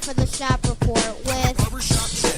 for the Shop Report with Barbershop Jay.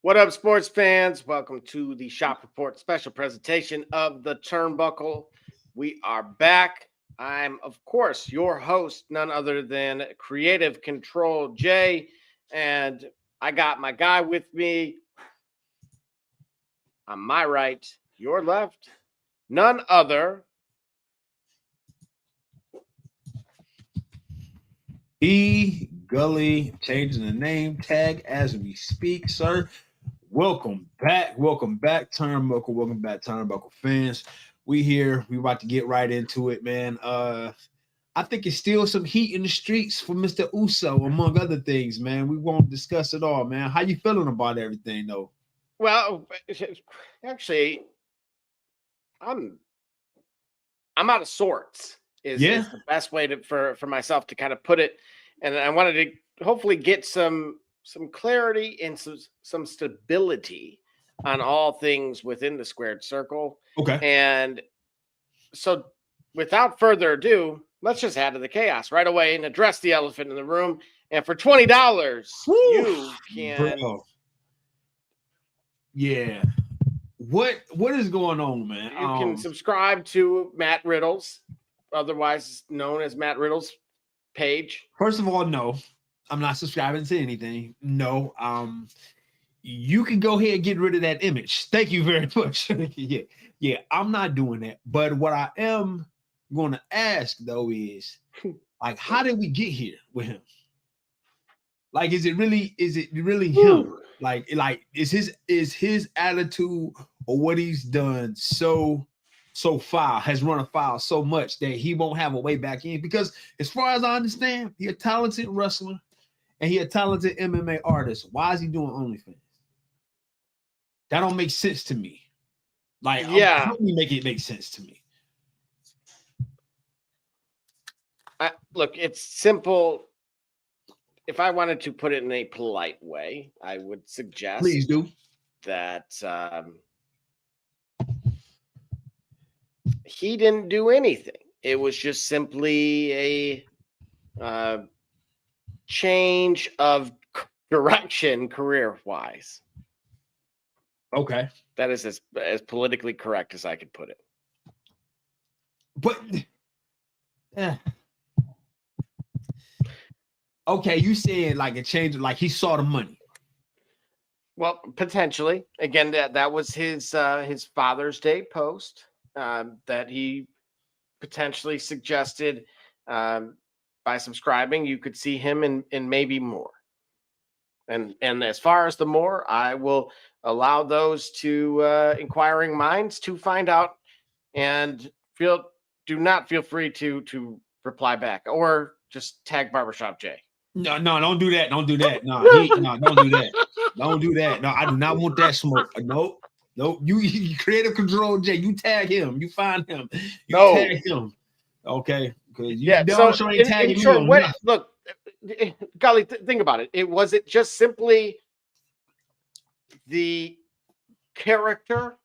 What up, sports fans? Welcome to the Shop Report special presentation of the Turnbuckle. We are back. I'm, of course, your host, none other than Creative Control Jay, and I got my guy with me on my right, your left, none other. Gully changing the name tag as we speak, sir. Welcome back, Turnbuckle. Welcome back, Turnbuckle fans. We here. We about to get right into it, man. I think it's still some heat in the streets for Mr. Uso, among other things, man. We won't discuss it all, man. How you feeling about everything, though? Well, actually, I'm out of sorts. Is the best way for myself to kind of put it, and I wanted to hopefully get some clarity and some stability on all things within the squared circle. Okay. And so without further ado, let's just add to the chaos right away and address the elephant in the room. And for $20, you can. Bro. Yeah. What is going on, man? You can subscribe to Matt Riddle's, otherwise known as Matt Riddle's page. First of all, no. I'm not subscribing to anything. No. You can go ahead and get rid of that image. Thank you very much. Yeah, I'm not doing that. But what I am going to ask though is, like, how did we get here with him? Like, is it really him? Like is his attitude or what he's done so foul, has run afoul so much that he won't have a way back in? Because as far as I understand, he's a talented wrestler and he's a talented MMA artist. Why is he doing OnlyFans? That don't make sense to me. Like, yeah, help me make it make sense to me. Look, it's simple. If I wanted to put it in a polite way, I would suggest, please do, that he didn't do anything. It was just simply a change of direction career-wise. Okay. That is as politically correct as I could put it. But okay, you said like a change, like he saw the money. Well, potentially. Again, that was his Father's Day post that he potentially suggested by subscribing, you could see him in maybe more. And as far as the more, I will allow those to inquiring minds to find out, and do not feel free to reply back or just tag Barbershop Jay. No, don't do that. Don't do that. No, don't do that. Don't do that. No, I do not want that smoke. Nope. You Creative Control Jay. You tag him. You find him. You tag him. Okay. So in short, look, golly, think about it. Was it just simply the character,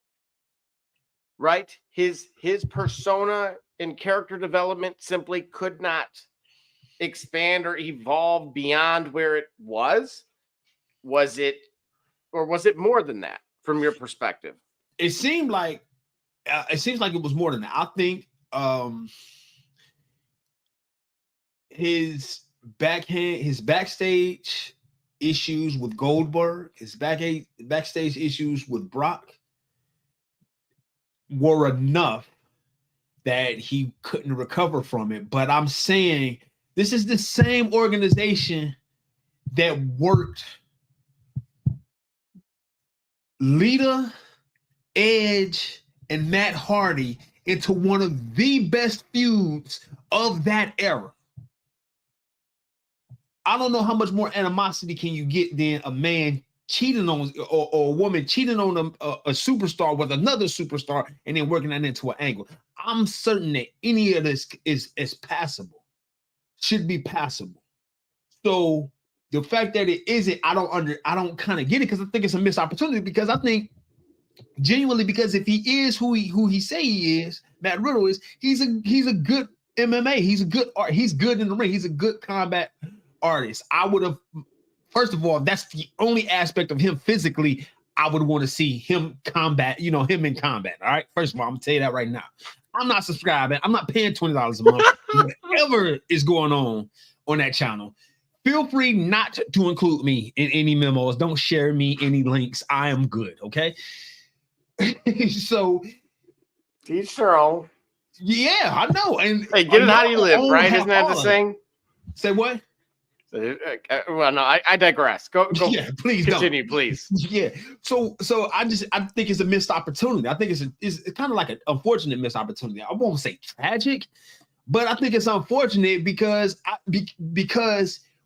right? His persona and character development simply could not expand or evolve beyond where it was? Was it more than that from your perspective? It seemed like it was more than that. I think his backstage issues with Goldberg, his backstage issues with Brock were enough that he couldn't recover from it. But I'm saying this is the same organization that worked Lita, Edge, and Matt Hardy into one of the best feuds of that era. I don't know how much more animosity can you get than a man cheating on or a woman cheating on a superstar with another superstar and then working that into an angle. I'm certain that any of this is passable, should be passable. So the fact that it isn't, I don't kind of get it, because I think it's a missed opportunity, because I think genuinely, because if he is who he say he is, Matt Riddle is, he's a good MMA, he's a good art, he's good in the ring, he's a good combat artist. I would have, first of all, that's the only aspect of him physically I would want to see him combat, him in combat. All right. First of all, I'm gonna tell you that right now. I'm not subscribing. I'm not paying $20 a month. Whatever is going on that channel, feel free not to include me in any memos. Don't share me any links. I am good. Okay. So each their own. Yeah, I know. And hey, get it how you live, right? Isn't that the saying? Say what? Well, no, I digress. Go. Yeah, please continue, don't. Please. Yeah. So I think it's a missed opportunity. I think it's kind of like an unfortunate missed opportunity. I won't say tragic, but I think it's unfortunate because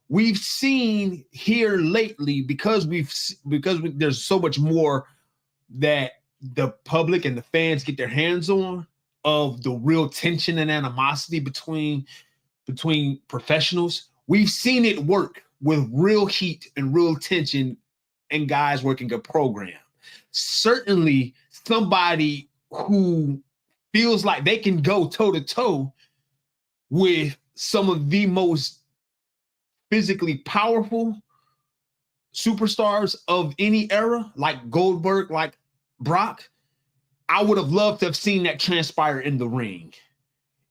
we've seen here lately, because there's so much more that the public and the fans get their hands on of the real tension and animosity between professionals. We've seen it work with real heat and real tension and guys working a program. Certainly somebody who feels like they can go toe to toe with some of the most physically powerful superstars of any era, like Goldberg, like Brock, I would have loved to have seen that transpire in the ring.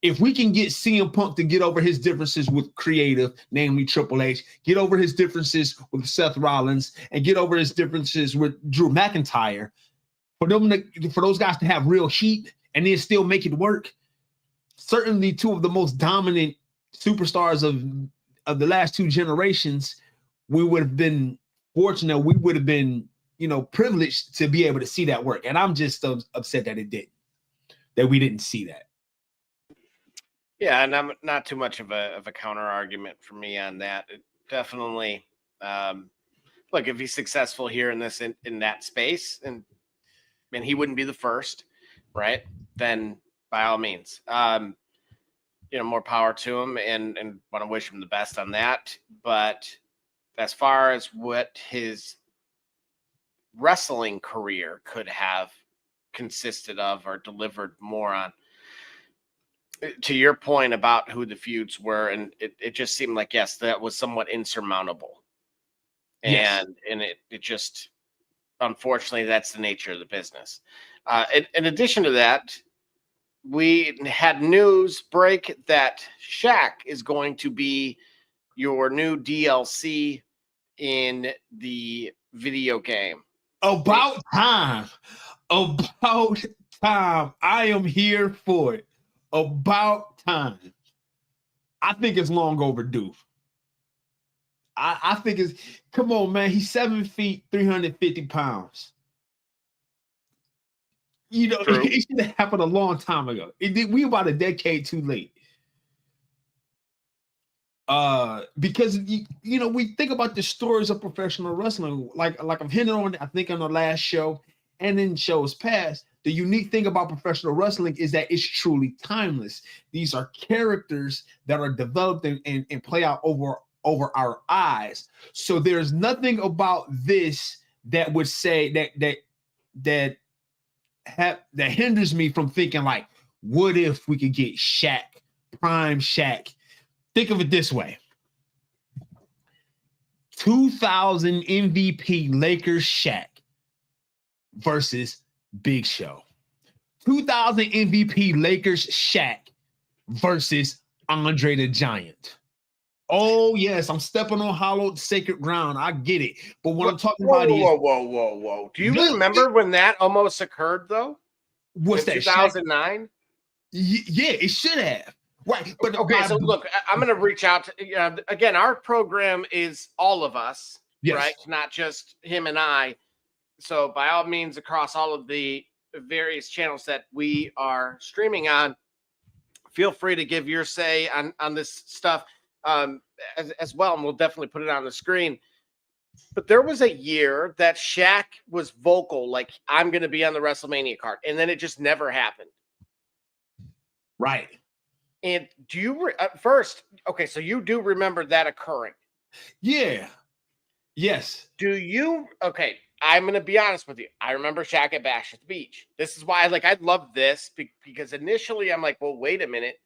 If we can get CM Punk to get over his differences with creative, namely Triple H, get over his differences with Seth Rollins, and get over his differences with Drew McIntyre, for those guys to have real heat and then still make it work, certainly two of the most dominant superstars of the last two generations, we would have been fortunate. We would have been, privileged to be able to see that work. And I'm just upset that we didn't see that. Yeah, and I'm not too much of a counter argument for me on that. It definitely, look, if he's successful here in that space, and he wouldn't be the first, right? Then by all means, more power to him, and want to wish him the best on that. But as far as what his wrestling career could have consisted of or delivered more on, to your point about who the feuds were, and it just seemed like, yes, that was somewhat insurmountable. Yes. And it just, unfortunately, that's the nature of the business. In addition to that, we had news break that Shaq is going to be your new DLC in the video game. About time. I am here for it. About time. I think it's long overdue. I think it's, come on, man. He's 7 feet, 350 pounds. It should have happened a long time ago. We about a decade too late. Because we think about the stories of professional wrestling, like I've hinted on, I think on the last show and in shows past. The unique thing about professional wrestling is that it's truly timeless. These are characters that are developed and play out over our eyes. So there's nothing about this that would say that hinders me from thinking, like, what if we could get Shaq, prime Shaq? Think of it this way. 2000 MVP Lakers Shaq versus Big Show. 2000 MVP Lakers Shaq versus Andre the Giant. Oh yes, I'm stepping on hallowed sacred ground. I get it. But what I'm talking Whoa, about is whoa. Do you remember when that almost occurred though? what's In that? 2009? Yeah, it should have. Right. But Okay, so look, I'm going to reach out to again. Our program is all of us, right? yes. Not just him and I. So by all means, across all of the various channels that we are streaming on, feel free to give your say on this stuff as well, and we'll definitely put it on the screen. But there was a year that Shaq was vocal, like I'm going to be on the WrestleMania card, and then it just never happened. Right. And do you first? Okay, so you do remember that occurring? Yeah. Yes. Do you? Okay, I'm going to be honest with you. I remember Shaq at Bash at the Beach. This is why I love this because initially I'm like, well, wait a minute.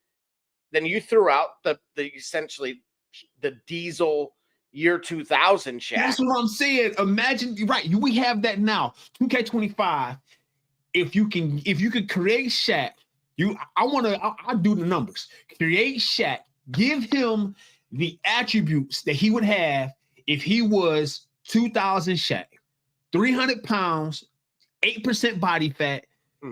Then you threw out the essentially the Diesel year 2000 Shaq. That's what I'm saying. Imagine, right? We have that now. 2K25. If you could create Shaq, I'll do the numbers. Create Shaq, give him the attributes that he would have if he was 2000 Shaq, 300 pounds, 8% body fat,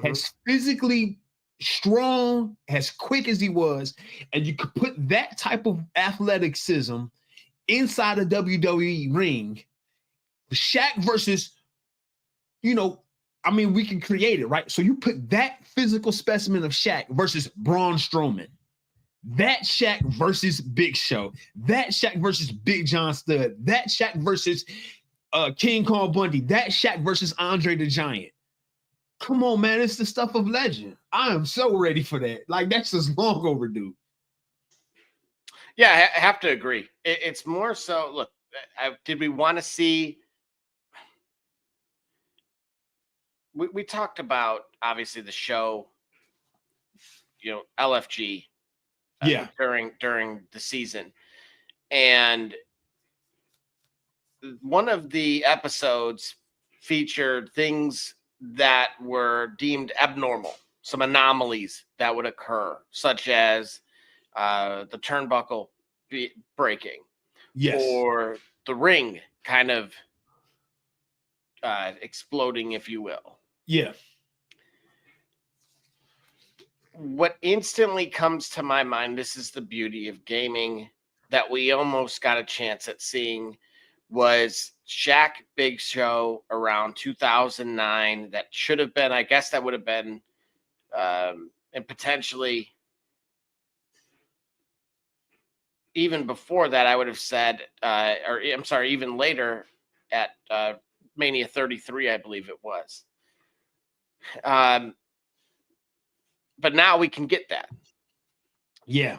as physically strong, as quick as he was, and you could put that type of athleticism inside a WWE ring. Shaq versus, we can create it, right? So you put that physical specimen of Shaq versus Braun Strowman, that Shaq versus Big Show, that Shaq versus Big John Studd, that Shaq versus King Kong Bundy, that Shaq versus Andre the Giant. Come on, man, it's the stuff of legend. I am so ready for that. Like, that's just long overdue. Yeah, I have to agree. It's more so, look, did we want to see... We talked about, obviously, the show, LFG during the season. And one of the episodes featured things that were deemed abnormal, some anomalies that would occur, such as the turnbuckle breaking, or the ring kind of exploding, if you will. Yeah. What instantly comes to my mind, this is the beauty of gaming that we almost got a chance at seeing, was Shaq Big Show around 2009. That should have been, I guess that would have been, and potentially even before that, I would have said, even later at Mania 33, I believe it was. But now we can get that. Yeah.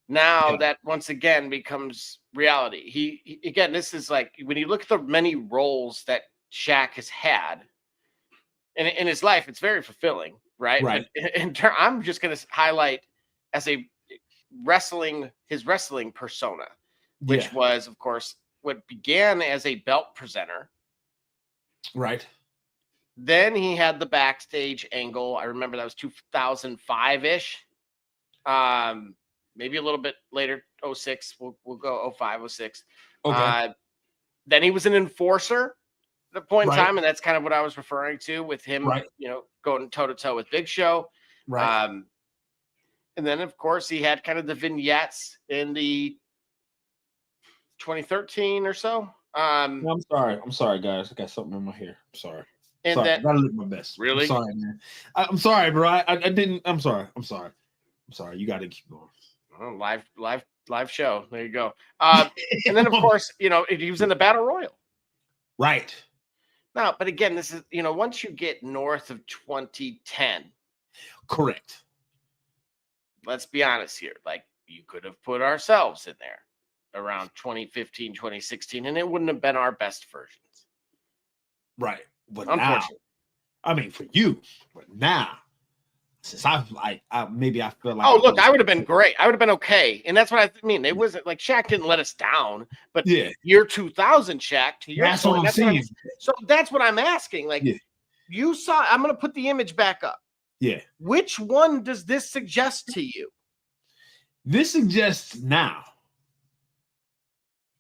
Now that once again becomes reality. He again, this is like when you look at the many roles that Shaq has had in his life, it's very fulfilling, right? Right. But I'm just going to highlight as his wrestling persona, which was, of course, what began as a belt presenter. Right. Then he had the backstage angle. I remember that was 2005-ish. Maybe a little bit later, 06. We'll go 05, 06. Okay. Then he was an enforcer at a point in time, and that's kind of what I was referring to with him, going toe-to-toe with Big Show. Right. And then, of course, he had kind of the vignettes in the 2013 or so. I'm sorry, guys. I got something in my hair. I'm sorry. And sorry. that, I gotta look my best. Really? I'm sorry, man. I'm sorry, bro. I didn't. I'm sorry. I'm sorry. You got to keep going. Oh, live show. There you go. And then, of course, he was in the Battle Royal. Right. Now, but again, this is, once you get north of 2010. Correct. Let's be honest here. Like, you could have put ourselves in there around 2015, 2016, and it wouldn't have been our best versions. Right. But unfortunately, now, I mean, for you, but now, since I feel like oh, look, I would have been great. I would have been okay. And that's what I mean. It wasn't like Shaq didn't let us down, but year 2000 Shaq, to your that's point, what I'm saying. So that's what I'm asking. Like, you saw, I'm going to put the image back up. Yeah. Which one does this suggest to you? This suggests now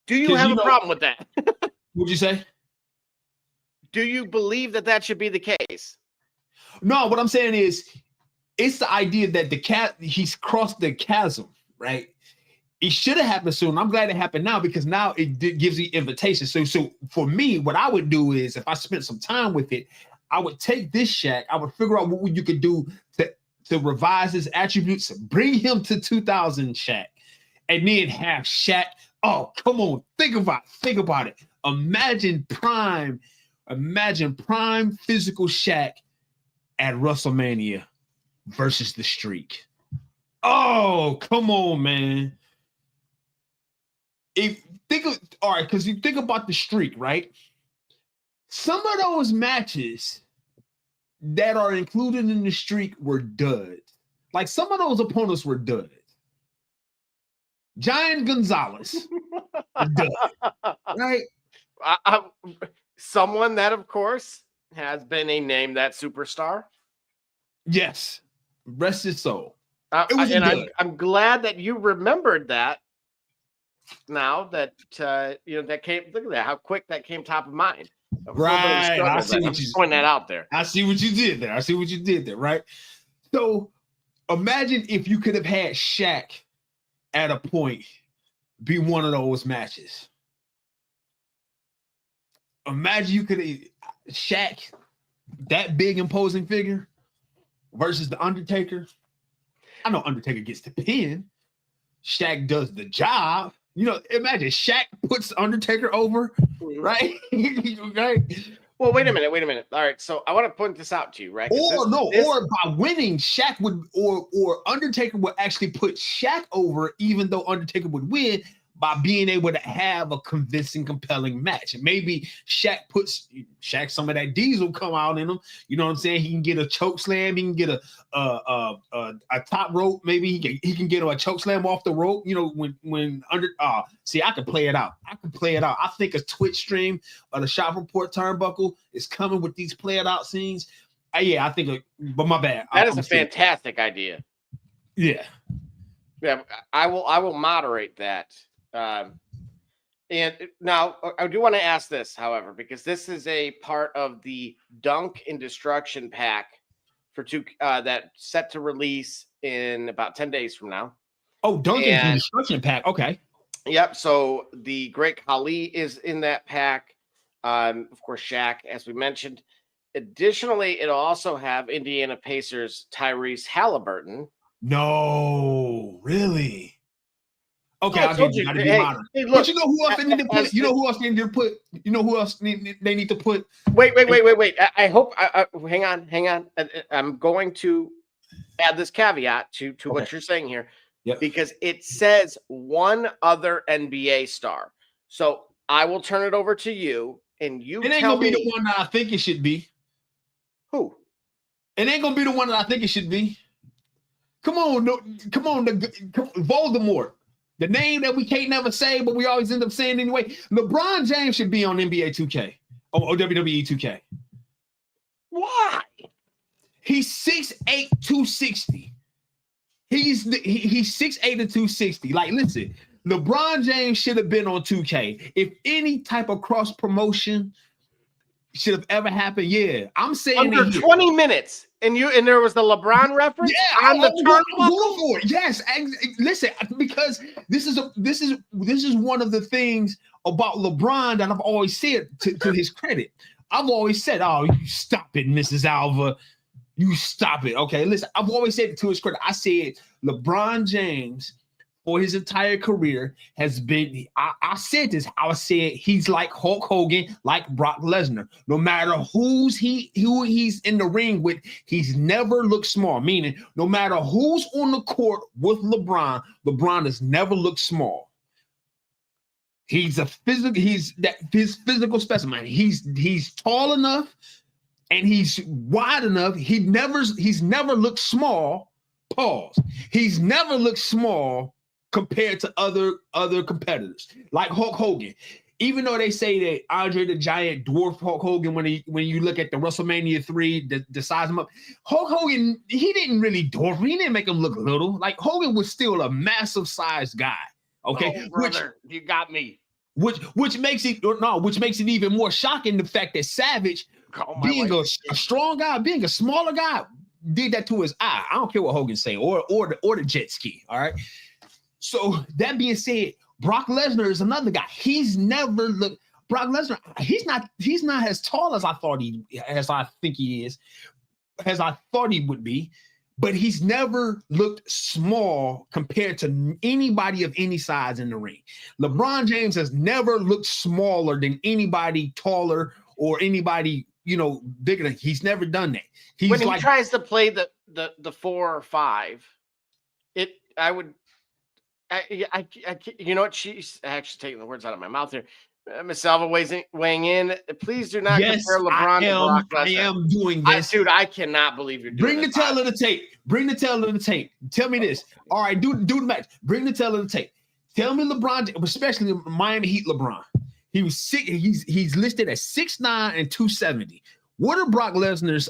Do you have a problem with that? What'd you say? Do you believe that that should be the case? No, what I'm saying is, it's the idea that he's crossed the chasm, right? It should have happened soon. I'm glad it happened now because now it gives you invitation. So for me, what I would do is, if I spent some time with it, I would take this Shaq. I would figure out what you could do to revise his attributes, bring him to 2000 Shaq, and then have Shaq. Oh, come on, think about it. Imagine prime physical Shaq at WrestleMania versus the Streak. Oh, come on, man. Because you think about the Streak, right? Some of those matches that are included in the Streak were duds. Like, some of those opponents were duds. Giant Gonzalez, dud, right? Someone that, of course, has been a name that superstar. Yes, rest his soul. I'm glad that you remembered that. Now that that came, look at that, how quick that came top of mind. Right, I see what you pointing that out there. I see what you did there. Right. So imagine if you could have had Shaq at a point be one of those matches. Imagine you could have Shaq, that big imposing figure, versus the Undertaker. I know Undertaker gets the pin. Shaq does the job. Imagine Shaq puts Undertaker over, right? Right. Well, wait a minute. All right, so I want to point this out to you, right? Or by winning, Shaq would, or Undertaker would actually put Shaq over, even though Undertaker would win, by being able to have a convincing, compelling match. And maybe Shaq some of that diesel come out in him. You know what I'm saying? He can get a choke slam. He can get a top rope. Maybe he can get a choke slam off the rope. I can play it out. I think a Twitch stream or the Shop Report Turnbuckle is coming with these play it out scenes. But my bad. That is a fantastic idea. Yeah. Yeah, I will moderate that. And now I do want to ask this, however, because this is a part of the Dunk and Destruction pack for that set to release in about 10 days from now. Oh, Dunk and Destruction pack. Okay. Yep. So the Great Khali is in that pack. Of course, Shaq, as we mentioned. Additionally, it'll also have Indiana Pacers Tyrese Halliburton. No, really. Okay, I'll give you. Hey, look, but you know who else they need to put? You know who else they need to put? You know who else they need to put? Wait. I hope. Hang on. I'm going to add this caveat to what you're saying here, because it says one other NBA star. So I will turn it over to you, and you. It ain't gonna be the one that I think it should be. Who? It ain't gonna be the one that I think it should be. Come on, Voldemort. The name that we can't never say, but we always end up saying anyway. LeBron James should be on NBA 2K or WWE 2K. Why? He's 6'8", 260. He's 6'8" and 260. Like, listen, LeBron James should have been on 2K. If any type of cross promotion should have ever happened, yeah, I'm saying under 20 minutes. And there was the LeBron reference on the Turnbuckle. Yes, listen, because this is one of the things about LeBron that I've always said to his credit. I've always said, "Oh, you stop it, Mrs. Alva, you stop it." Okay, listen, I've always said it to his credit. I said LeBron James for his entire career has been. I said this. I said he's like Hulk Hogan, like Brock Lesnar. No matter who he's in the ring with, he's never looked small. Meaning, no matter who's on the court with LeBron, LeBron has never looked small. He's his physical specimen. He's tall enough and he's wide enough. He's never looked small. Pause. He's never looked small compared to other competitors like Hulk Hogan. Even though they say that Andre the Giant dwarfed Hulk Hogan when you look at the WrestleMania 3, the size him up, Hulk Hogan, he didn't really dwarf him. He didn't make him look little. Like, Hogan was still a massive sized guy. Okay, brother, you got me. which makes it even more shocking the fact that Savage, being a strong guy, being a smaller guy, did that to his eye. I don't care what Hogan say, or the jet ski. All right. So that being said, Brock Lesnar is another guy. He's never looked. Brock Lesnar, he's not as tall as I think he is, as I thought he would be, but he's never looked small compared to anybody of any size in the ring. LeBron James has never looked smaller than anybody taller or anybody, bigger than. He's never done that. When he tries to play the 4 or 5, you know what? She's actually taking the words out of my mouth here. Miss Salva weighing in. Please do not compare LeBron to Brock Lesnar. I am doing this. Dude, I cannot believe you're doing this. Bring the tail of the tape. Tell me this. All right, do the match. Bring the tail of the tape. Tell me LeBron, especially Miami Heat LeBron. He was sick. He's listed at 6'9" and 270. What's Brock Lesnar's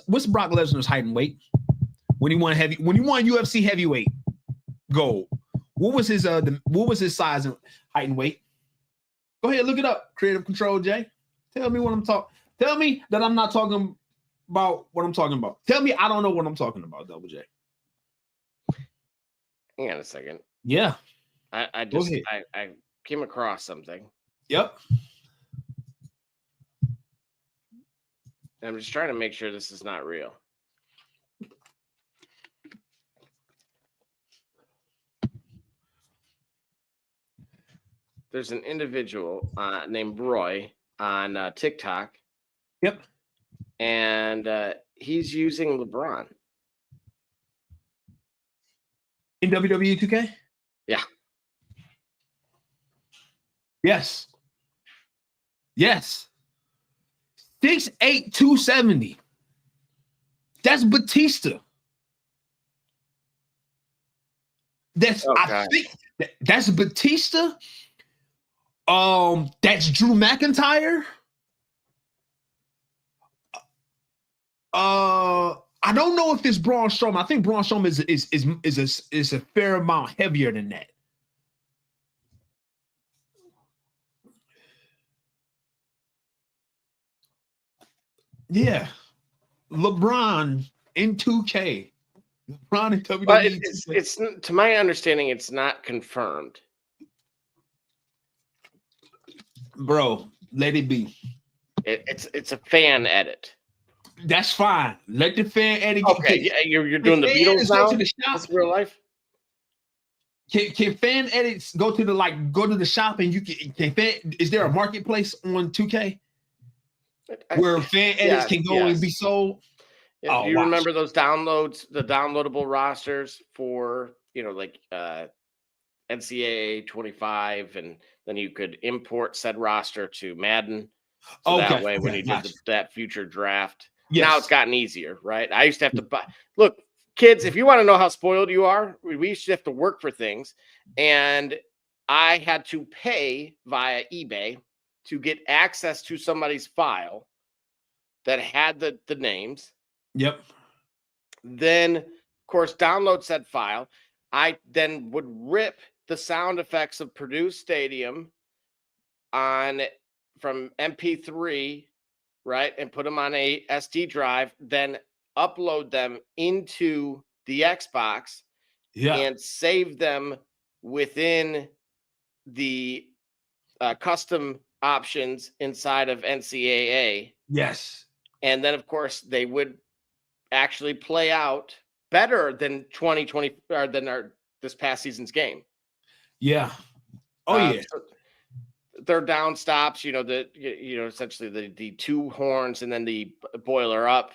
height and weight? When he won UFC heavyweight gold. What was his size and height and weight? Go ahead, look it up. Creative Control, Jay. Tell me what I'm talking. Tell me that I'm not talking about what I'm talking about. Tell me I don't know what I'm talking about, Double J. Hang on a second. Yeah. I came across something. Yep. I'm just trying to make sure this is not real. There's an individual named Roy on TikTok. Yep. And he's using LeBron. In WWE 2K? Yeah. Yes. 6'8", 270. That's Batista. That's okay. I think that's Batista. That's Drew McIntyre. I don't know if it's Braun Strowman. I think Braun Strowman is a fair amount heavier than that. Yeah, LeBron in 2K. LeBron in WWE. But it's to my understanding, it's not confirmed. Bro, let it be. It's a fan edit. That's fine. Let the fan edit. Okay, you're doing the Beatles now. To the shop. That's real life. Can fan edits go to the shop and you can is there a marketplace on 2K where fan edits can go and be sold? Yeah, do you remember those downloads, the downloadable rosters for NCAA 25, and then you could import said roster to Madden. So that way, when you did that future draft, now it's gotten easier, right? I used to have to buy. Look, kids, if you want to know how spoiled you are, we used to have to work for things, and I had to pay via eBay to get access to somebody's file that had the names. Yep. Then, of course, download said file. I then would rip the sound effects of Purdue Stadium from MP3, right, and put them on a SD drive, then upload them into the Xbox and save them within the custom options inside of NCAA. Yes. And then, of course, they would actually play out better than 2020 or than this past season's game. Yeah. Oh yeah. So their down stops, essentially the two horns and then the boiler up.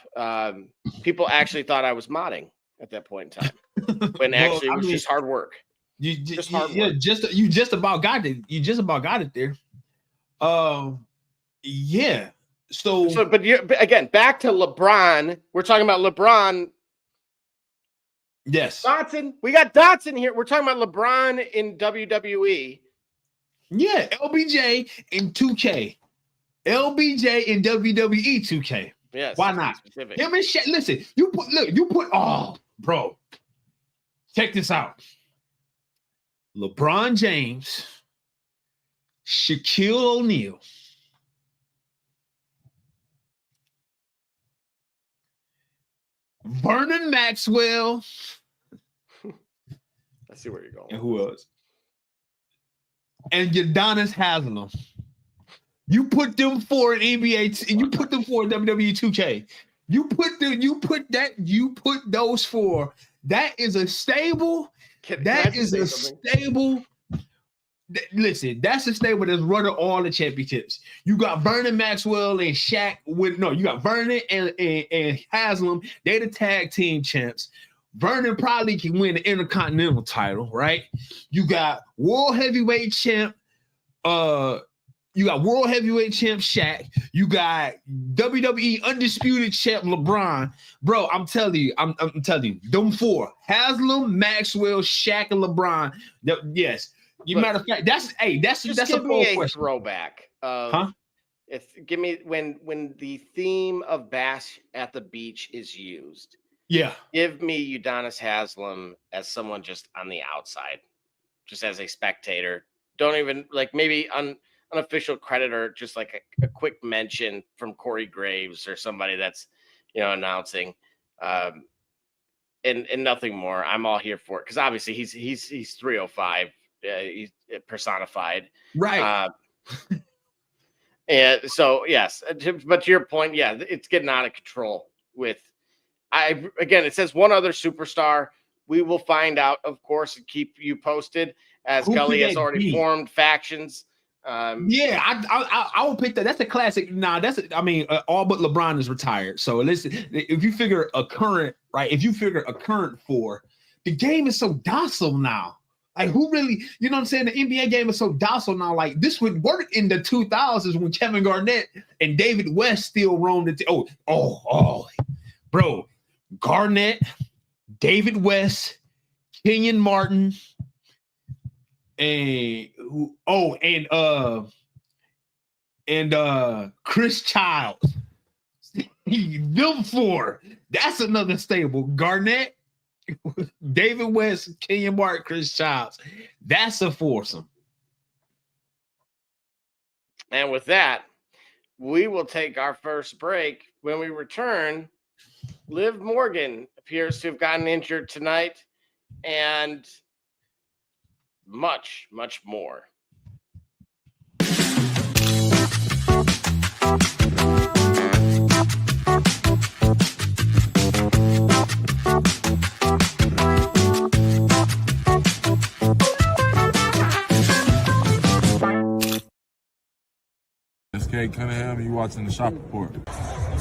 People actually thought I was modding at that point in time, when actually it was just hard work. You just about got it. You just about got it there. Yeah. So but again, back to LeBron. We're talking about LeBron. Yes. Dotson. We got Dotson here. We're talking about LeBron in WWE. Yeah, LBJ in 2K. LBJ in WWE 2K. Yes. Why not? Him and Shaq. Listen, you put bro. Check this out. LeBron James, Shaquille O'Neal. Vernon Maxwell. I see where you're going. And who else? And Udonis Haslem. You put them for an NBA, you put them for WWE 2K. You put those for. That is a stable. Listen, that's a stable that's running all the championships. You got Vernon Maxwell and Shaq you got Vernon and Haslam. They the tag team champs. Vernon probably can win the Intercontinental title, right? You got World Heavyweight champ, Shaq. You got WWE Undisputed champ LeBron. Bro, I'm telling you, them four: Haslam, Maxwell, Shaq, and LeBron. Yes. Matter of fact, that's give a me a question. throwback of give me when the theme of Bash at the Beach is used. Yeah. Give me Udonis Haslem as someone just on the outside, just as a spectator. Don't even maybe unofficial credit or just a quick mention from Corey Graves or somebody that's announcing. And nothing more. I'm all here for it because obviously he's 305. He's personified, right? And so yes, but to your point, yeah, it's getting out of control. It says one other superstar. We will find out, of course, and keep you posted as Gully has already formed factions. I will pick that. That's a classic. All but LeBron is retired. So listen, if you figure a current four, the game is so docile now. Who really, you know what I'm saying? The NBA game is so docile now. This would work in the 2000s when Kevin Garnett and David West still roamed it. Bro, Garnett, David West, Kenyon Martin, and Chris Childs. Them four. That's another stable. Garnett, David West, Kenyon Martin, Chris Childs. That's a foursome. And with that, we will take our first break. When we return, Liv Morgan appears to have gotten injured tonight, and much, much more. SK Cunningham, and you watching the Shop Report.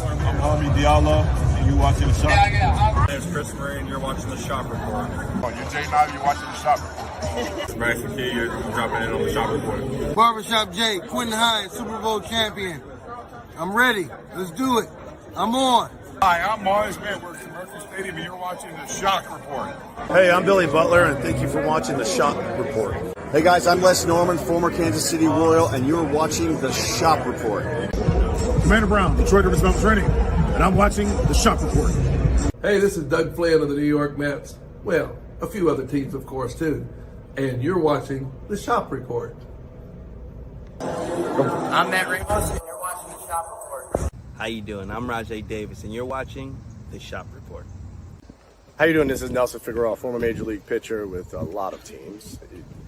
I'm Homie Diallo, and you watching the Shop Report. My name's Chris Murray, and you're watching the Shop Report. You're Jay Knight, you're watching the Shop Report. Max McKee, you're dropping in on the Shop Report. Barbershop Jay, Quentin Hines, Super Bowl champion. I'm ready. Let's do it. I'm on. Hi, I'm Mars Edwards from Murphy Stadium, and you're watching the Shock Report. Hey, I'm Billy Butler, and thank you for watching the Shock Report. Hey guys, I'm Les Norman, former Kansas City Royal, and you're watching the Shop Report. Commander Brown, Detroit Rivers Mountain Training, and I'm watching the Shop Report. Hey, this is Doug Flynn of the New York Mets. Well, a few other teams, of course, too. And you're watching the Shop Report. I'm Matt Ramos, and you're watching the Shop Report. How you doing? I'm Rajay Davis, and you're watching the Shop Report. How you doing? This is Nelson Figueroa, former Major League pitcher with a lot of teams.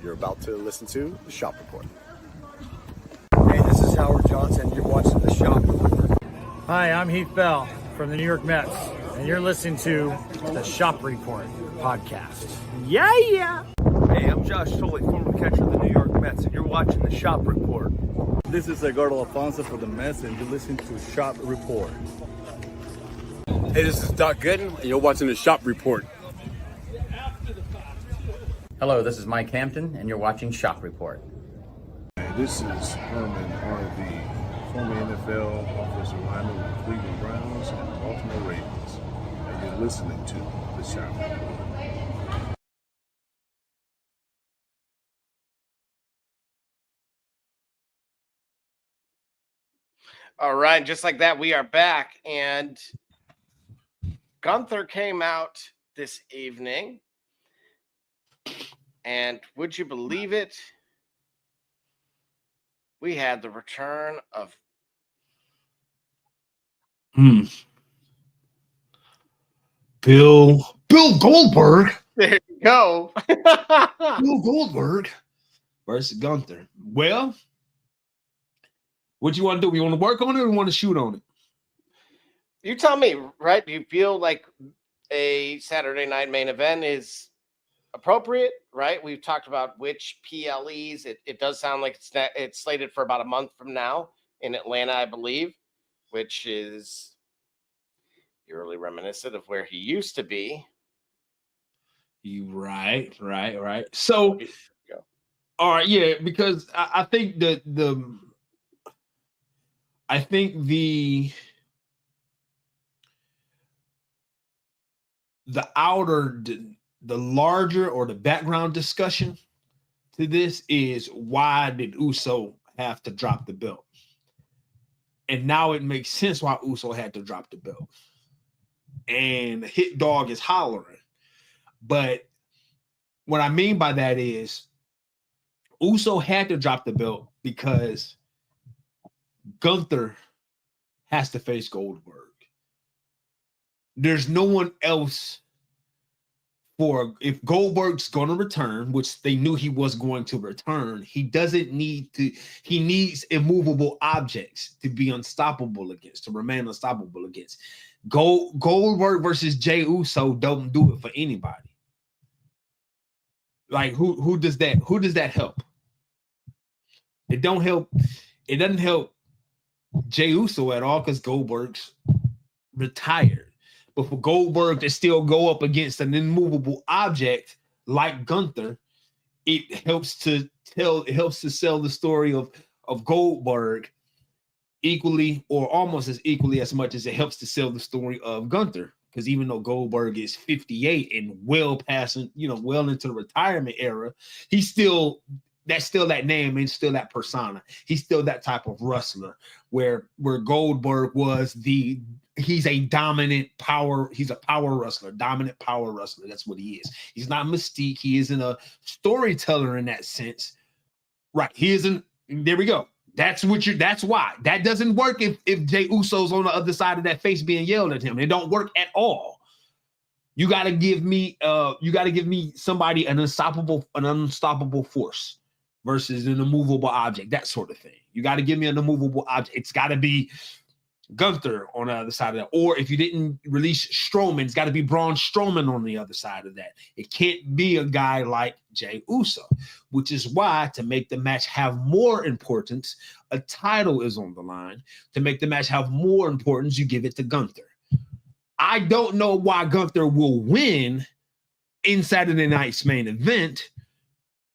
You're about to listen to the Shop Report. Hey, this is Howard Johnson. You're watching the Shop Report. Hi, I'm Heath Bell from the New York Mets, and you're listening to the Shop Report podcast. Yeah! Hey, I'm Josh Tolley, former catcher of the New York Mets, and you're watching the Shop Report. This is Edgardo Alfonso for the Mets, and you're listening to Shop Report. Hey, this is Doc Gooden, and you're watching the Shop Report. Hello, this is Mike Hampton, and you're watching Shop Report. Hey, this is Herman R.V., former NFL offensive lineman with the Cleveland Browns and the Baltimore Ravens, and you're listening to the Shop Report. All right, just like that, we are back, and Gunther came out this evening, and would you believe it? we had the return of Bill Goldberg. There you go. Bill Goldberg versus Gunther. Well, what you want to do? You want to work on it or you want to shoot on it? You tell me, right? Do you feel like a Saturday night main event is appropriate, right? We've talked about which PLEs. It does sound like it's slated for about a month from now in Atlanta, I believe, which is eerily reminiscent of where he used to be. You right. So, all right, yeah, because I think the the larger or the background discussion to this is why did Uso have to drop the belt? And now it makes sense why Uso had to drop the belt. And Hit Dog is hollering. But what I mean by that is Uso had to drop the belt because Gunther has to face Goldberg. There's no one else for if Goldberg's going to return, which they knew he was going to return. He needs immovable objects to be unstoppable against, to remain unstoppable against. Goldberg versus Jey Uso don't do it for anybody. Like who does that help? It don't help. It doesn't help Jey Uso at all because Goldberg's retired. But for Goldberg to still go up against an immovable object like Gunther, it helps to sell the story of Goldberg equally or almost as equally as much as it helps to sell the story of Gunther. Because even though Goldberg is 58 and well into the retirement era, that's still that name and still that persona. He's still that type of wrestler where Goldberg was he's a dominant power. He's a power wrestler, dominant power wrestler. That's what he is. He's not Mystique. He isn't a storyteller in that sense. Right. He isn't. There we go. That's why. That doesn't work if Jey Uso's on the other side of that face being yelled at him. It don't work at all. You gotta give me somebody an unstoppable force versus an immovable object, that sort of thing. You got to give me an immovable object. It's got to be Gunther on the other side of that. Or if you didn't release Strowman, it's got to be Braun Strowman on the other side of that. It can't be a guy like Jey Uso, which is why to make the match have more importance, a title is on the line. To make the match have more importance, you give it to Gunther. I don't know why Gunther will win in Saturday night's main event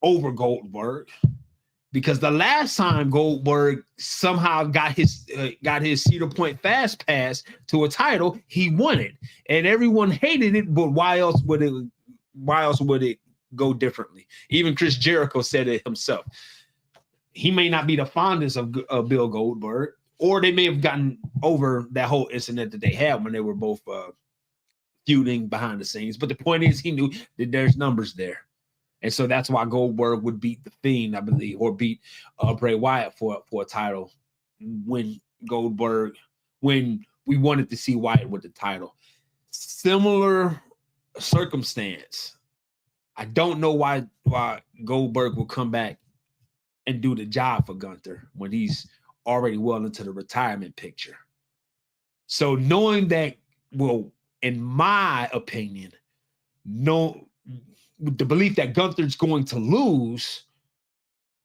over Goldberg, because the last time Goldberg somehow got his Cedar Point Fast Pass to a title, he won it, and everyone hated it. But why else would it go differently? Even Chris Jericho said it himself. He may not be the fondest of Bill Goldberg, or they may have gotten over that whole incident that they had when they were both feuding behind the scenes. But the point is, he knew that there's numbers there. And so that's why Goldberg would beat The Fiend, I believe, or beat Bray Wyatt for a title when we wanted to see Wyatt with the title. Similar circumstance. I don't know why Goldberg will come back and do the job for Gunther when he's already well into the retirement picture. So knowing that, well, in my opinion, the belief that Gunther's going to lose,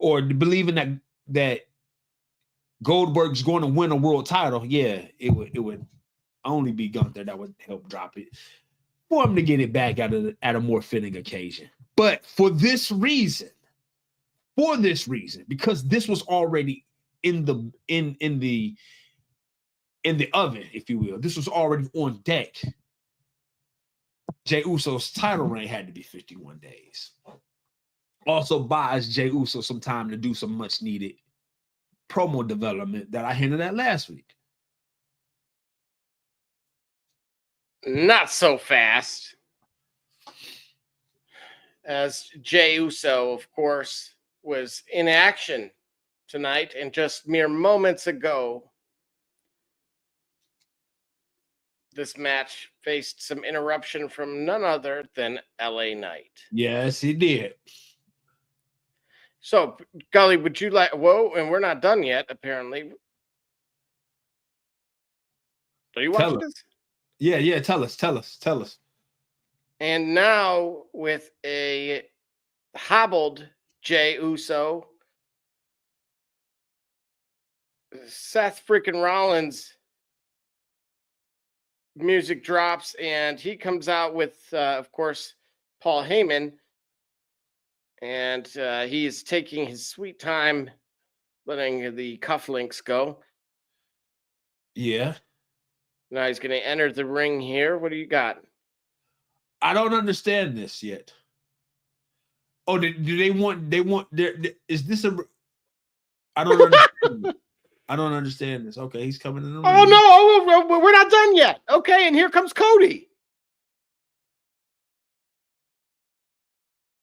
or the believing that Goldberg's going to win a world title, yeah, it would only be Gunther that would help drop it for him to get it back at a more fitting occasion. But for this reason, because this was already in the oven, if you will, this was already on deck. Jey Uso's title reign had to be 51 days. Also buys Jey Uso some time to do some much needed promo development that I hinted at last week. Not so fast. As Jey Uso, of course, was in action tonight, and just mere moments ago, this match faced some interruption from none other than LA Knight. Yes, he did. So, Gully, would you like? Whoa, and we're not done yet. Apparently, are you watching this? Yeah. Tell us. And now with a hobbled Jey Uso, Seth freaking Rollins music drops, and he comes out with, of course, Paul Heyman, and he is taking his sweet time, letting the cufflinks go. Yeah. Now he's going to enter the ring here. What do you got? I don't understand this yet. Oh, do they want? Is this a? I don't understand. I don't understand this. Okay, he's coming in the ring. Oh no, we're not done yet. Okay, and here comes Cody.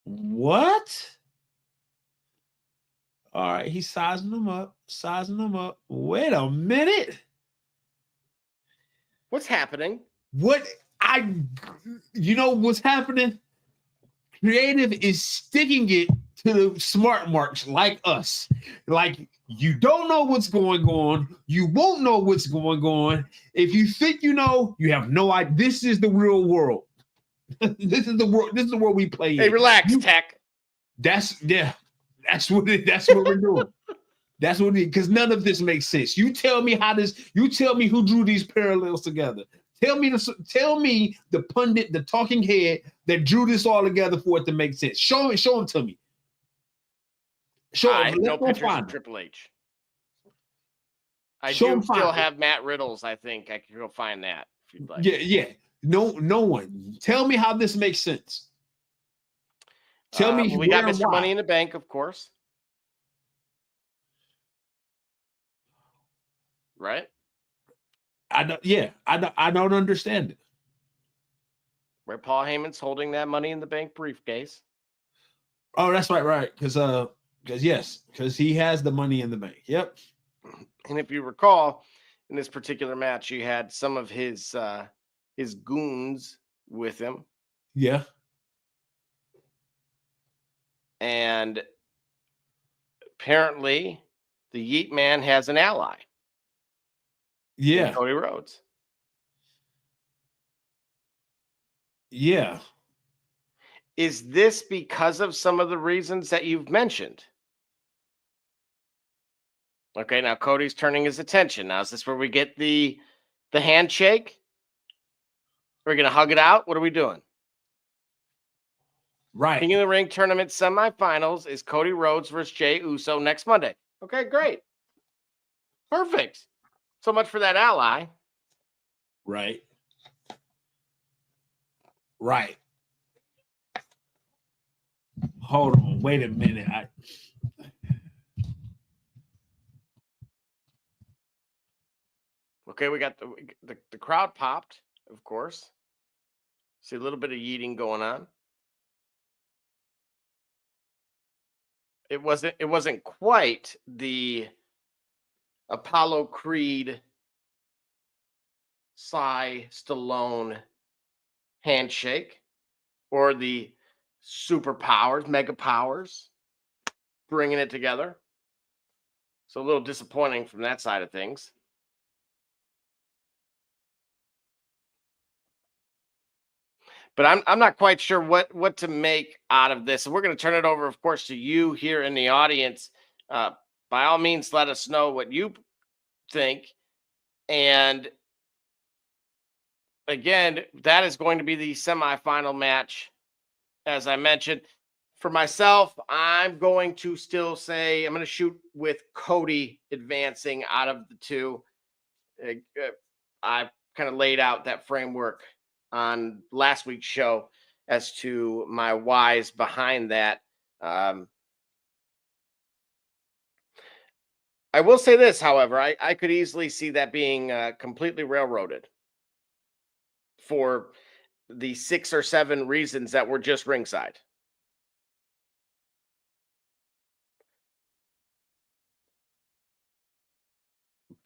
What? All right, he's sizing them up. Wait a minute. What's happening? You know what's happening? Creative is sticking it to the smart marks like us. Like, you don't know what's going on. You won't know what's going on. If you think you know, you have no idea. This is the real world. This is the world. This is the world we play in. Hey, relax, Tech. That's what we're doing. That's what it is, because none of this makes sense. You tell me who drew these parallels together. Tell me the pundit, the talking head that drew this all together for it to make sense. Show them to me. No pictures of Triple H. I do still have Matt Riddle's. I think I can go find that if you'd like. Yeah. No one. Tell me how this makes sense. Tell me. We got Mr. Money in the Bank, of course. Right? I don't understand it. Where Paul Heyman's holding that Money in the Bank briefcase. Oh, that's right. Because he has the Money in the Bank. Yep. And if you recall, in this particular match, you had some of his goons with him. Yeah. And apparently, the Yeet Man has an ally. Yeah. Cody Rhodes. Yeah. Is this because of some of the reasons that you've mentioned? Okay, now Cody's turning his attention. Now, is this where we get the handshake? Are we going to hug it out? What are we doing? Right. King of the Ring tournament semifinals is Cody Rhodes versus Jey Uso next Monday. Okay, great. Perfect. So much for that ally. Right. Hold on. Wait a minute. Okay, we got the crowd popped, of course. See a little bit of yeeting going on. It wasn't quite the Apollo Creed Cy Stallone handshake or the superpowers, mega powers bringing it together. So a little disappointing from that side of things. But I'm not quite sure what to make out of this. And we're going to turn it over, of course, to you here in the audience. By all means, let us know what you think. And again, that is going to be the semifinal match. As I mentioned, for myself, I'm going to still say I'm going to shoot with Cody advancing out of the two. I've kind of laid out that framework on last week's show as to my whys behind that. I will say this, however, I could easily see that being completely railroaded for the 6 or 7 reasons that were just ringside.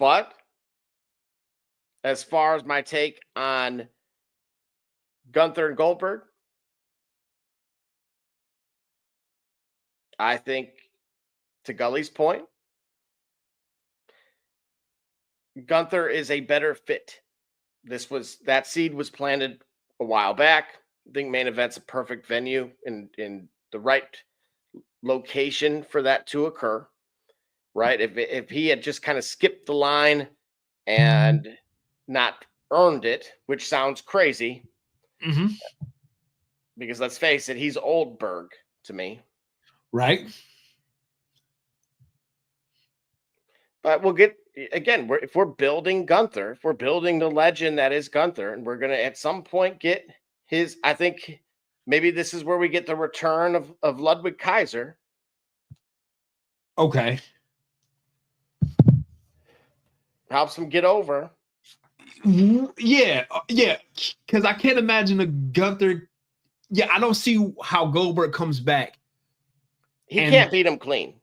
But as far as my take on Gunther and Goldberg, I think, to Gully's point, Gunther is a better fit. That seed was planted a while back. I think Main Event's a perfect venue in the right location for that to occur. Right? If he had just kind of skipped the line and not earned it, which sounds crazy, because let's face it, he's Oldberg to me. Right. But we'll get, again, if we're building Gunther, if we're building the legend that is Gunther, and we're going to at some point get his, I think maybe this is where we get the return of Ludwig Kaiser. Okay. Helps him get over. Yeah. Because I can't imagine a Gunther. Yeah, I don't see how Goldberg comes back. He can't beat him clean.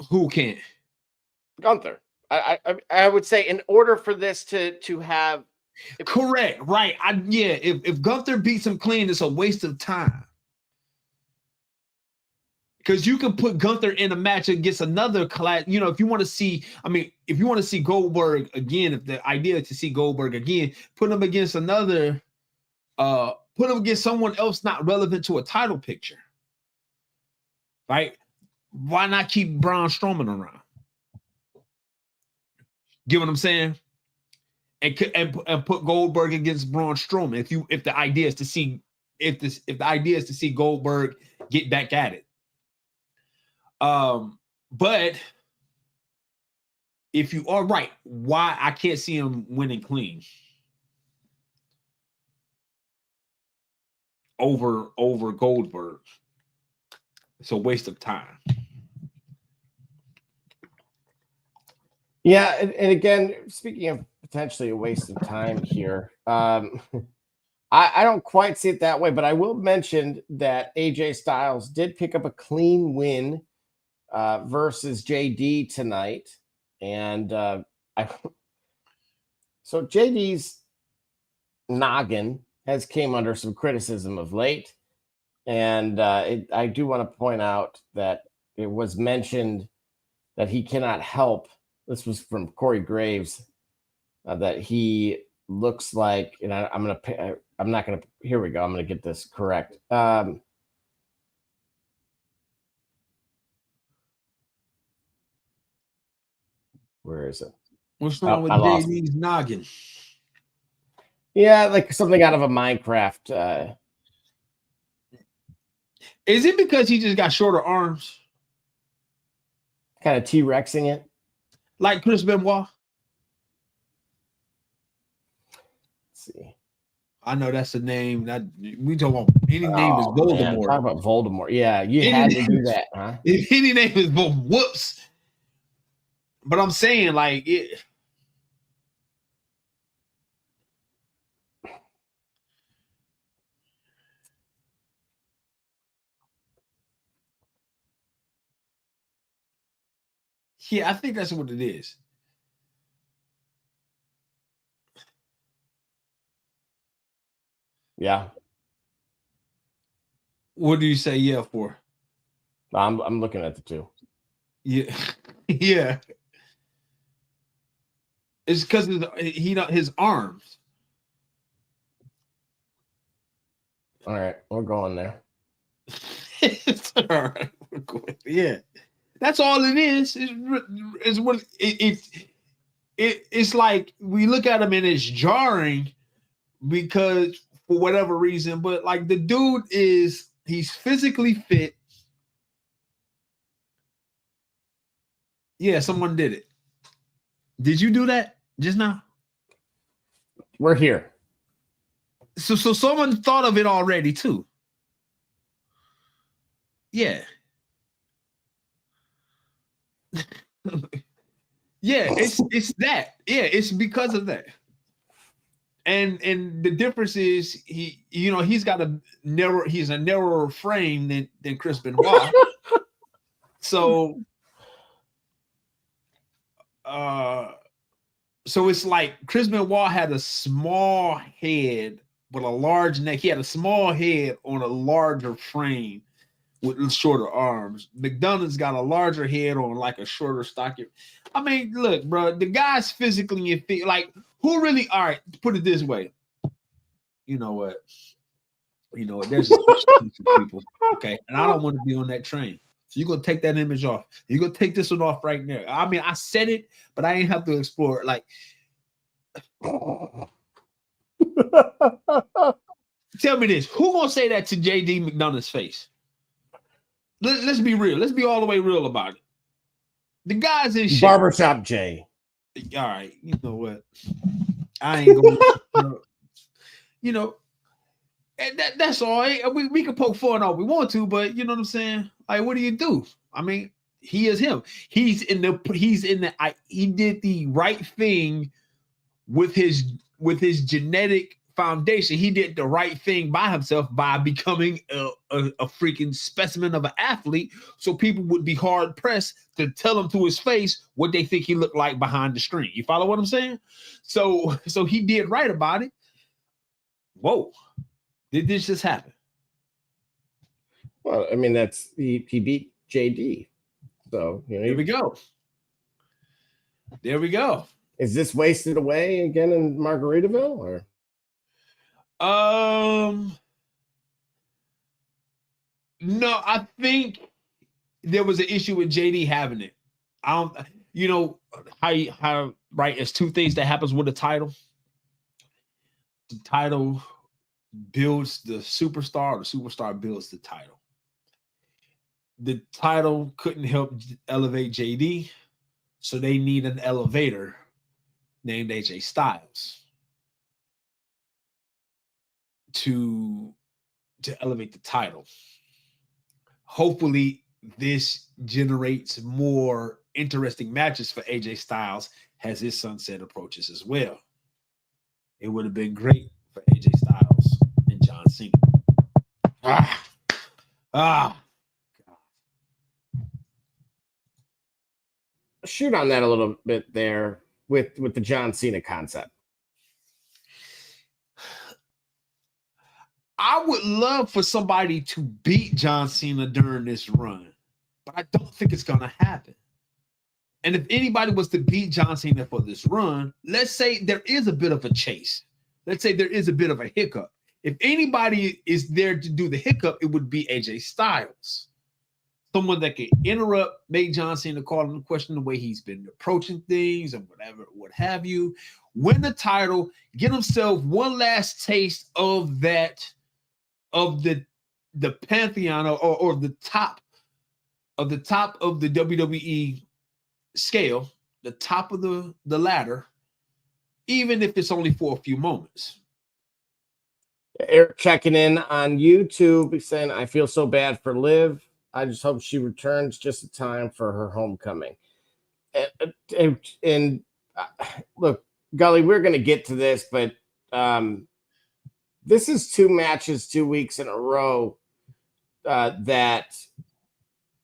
Who can't? Gunther. I would say in order for this to have correct, right? If Gunther beats him clean, it's a waste of time. Because you can put Gunther in a match against another class. You know, if you want to see, if you want to see Goldberg again, if the idea is to see Goldberg again, put him against another, put him against someone else not relevant to a title picture. Right? Why not keep Braun Strowman around? Get what I'm saying? And put Goldberg against Braun Strowman. If the idea is to see Goldberg get back at it. But if you are right, why I can't see him winning clean over Goldberg. It's a waste of time. Yeah, and again, speaking of potentially a waste of time here, I don't quite see it that way, but I will mention that AJ Styles did pick up a clean win versus JD tonight, and so JD's noggin has came under some criticism of late, and I do want to point out that it was mentioned that he cannot help. This was from Corey Graves, that he looks like, and I'm not going to, here we go. I'm going to get this correct. Where is it? What's wrong with JD's noggin? Yeah, like something out of a Minecraft. Is it because he just got shorter arms? Kind of T-Rexing it? Like Chris Benoit? Let's see. I know that's the name. That we talk about. Any name is Voldemort. Man, talk about Voldemort. Yeah, you had to do that, huh? If any name is whoops. But I'm saying, like, it. Yeah, I think that's what it is. Yeah. What do you say yeah for? I'm looking at the two. Yeah. Yeah. It's because his arms. All right, we're going there. It's all right. We're going. Yeah. That's all it is. Is what it's like we look at him and it's jarring because for whatever reason, but like the dude he's physically fit. Yeah, someone did it. Did you do that just now? We're here. So someone thought of it already too. Yeah. Yeah, it's that. Yeah, it's because of that. And the difference is he's a narrower frame than Chris Benoit. So So it's like Chris Benoit had a small head with a large neck. He had a small head on a larger frame with shorter arms. McDonough's got a larger head on like a shorter stocky. I mean, look, bro, the guy's physically and like who really? All right, put it this way. You know what? There's a special people, okay, and I don't want to be on that train. So you're gonna take that image off. You're gonna take this one off right now. I mean, I said it, but I ain't have to explore it. Like, tell me this: who gonna say that to JD McDonough's face? Let's be real. Let's be all the way real about it. The guy's in shit. Barbershop Jay. All right, you know what? I ain't gonna. And that's all right. We can poke fun all we want to, but you know what I'm saying? Like, what do you do? I mean, he is him. He did the right thing with his genetic foundation. He did the right thing by himself by becoming a freaking specimen of an athlete. So people would be hard pressed to tell him to his face what they think he looked like behind the screen. You follow what I'm saying? So he did right about it. Whoa. Did this just happen? Well, I mean, he beat JD. So there we go. There we go. Is this wasted away again in Margaritaville, or? No, I think there was an issue with JD having it. How right? It's two things that happens with a title. The title builds the superstar, the superstar builds the title. The title couldn't help elevate JD, so they need an elevator named AJ Styles to elevate the title. Hopefully, this generates more interesting matches for AJ Styles as his sunset approaches as well. It would have been great for AJ Styles and John Cena. Shoot on that a little bit there with the John Cena concept. I would love for somebody to beat John Cena during this run, but I don't think it's going to happen. And if anybody was to beat John Cena for this run, let's say there is a bit of a chase. Let's say there is a bit of a hiccup. If anybody is there to do the hiccup, it would be AJ Styles. Someone that could interrupt, make John Cena call him question the way he's been approaching things and whatever, what have you. Win the title, get himself one last taste of that, of the pantheon or the top of the WWE scale, the top of the ladder, even if it's only for a few moments. Eric checking in on YouTube saying, I feel so bad for Liv. I just hope she returns just in time for her homecoming. And look, Gully, we're going to get to this, but this is 2 matches, 2 weeks in a row that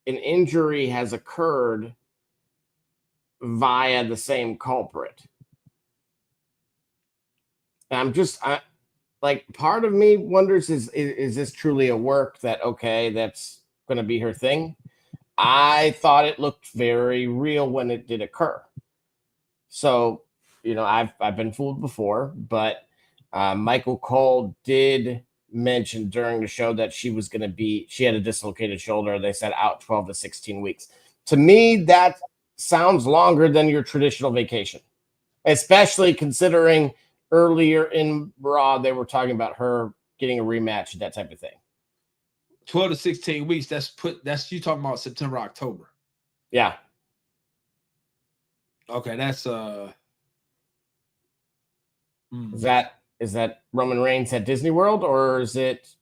an injury has occurred via the same culprit. And like, part of me wonders, is this truly a work that, okay, that's going to be her thing? I thought it looked very real when it did occur. So, I've been fooled before, but Michael Cole did mention during the show that she had a dislocated shoulder. They said out 12 to 16 weeks. To me, that sounds longer than your traditional vacation, especially considering earlier in Raw, they were talking about her getting a rematch, that type of thing. 12 to 16 weeks. That's you talking about September, October. Yeah. Okay, that's Is that Roman Reigns at Disney World, or is it?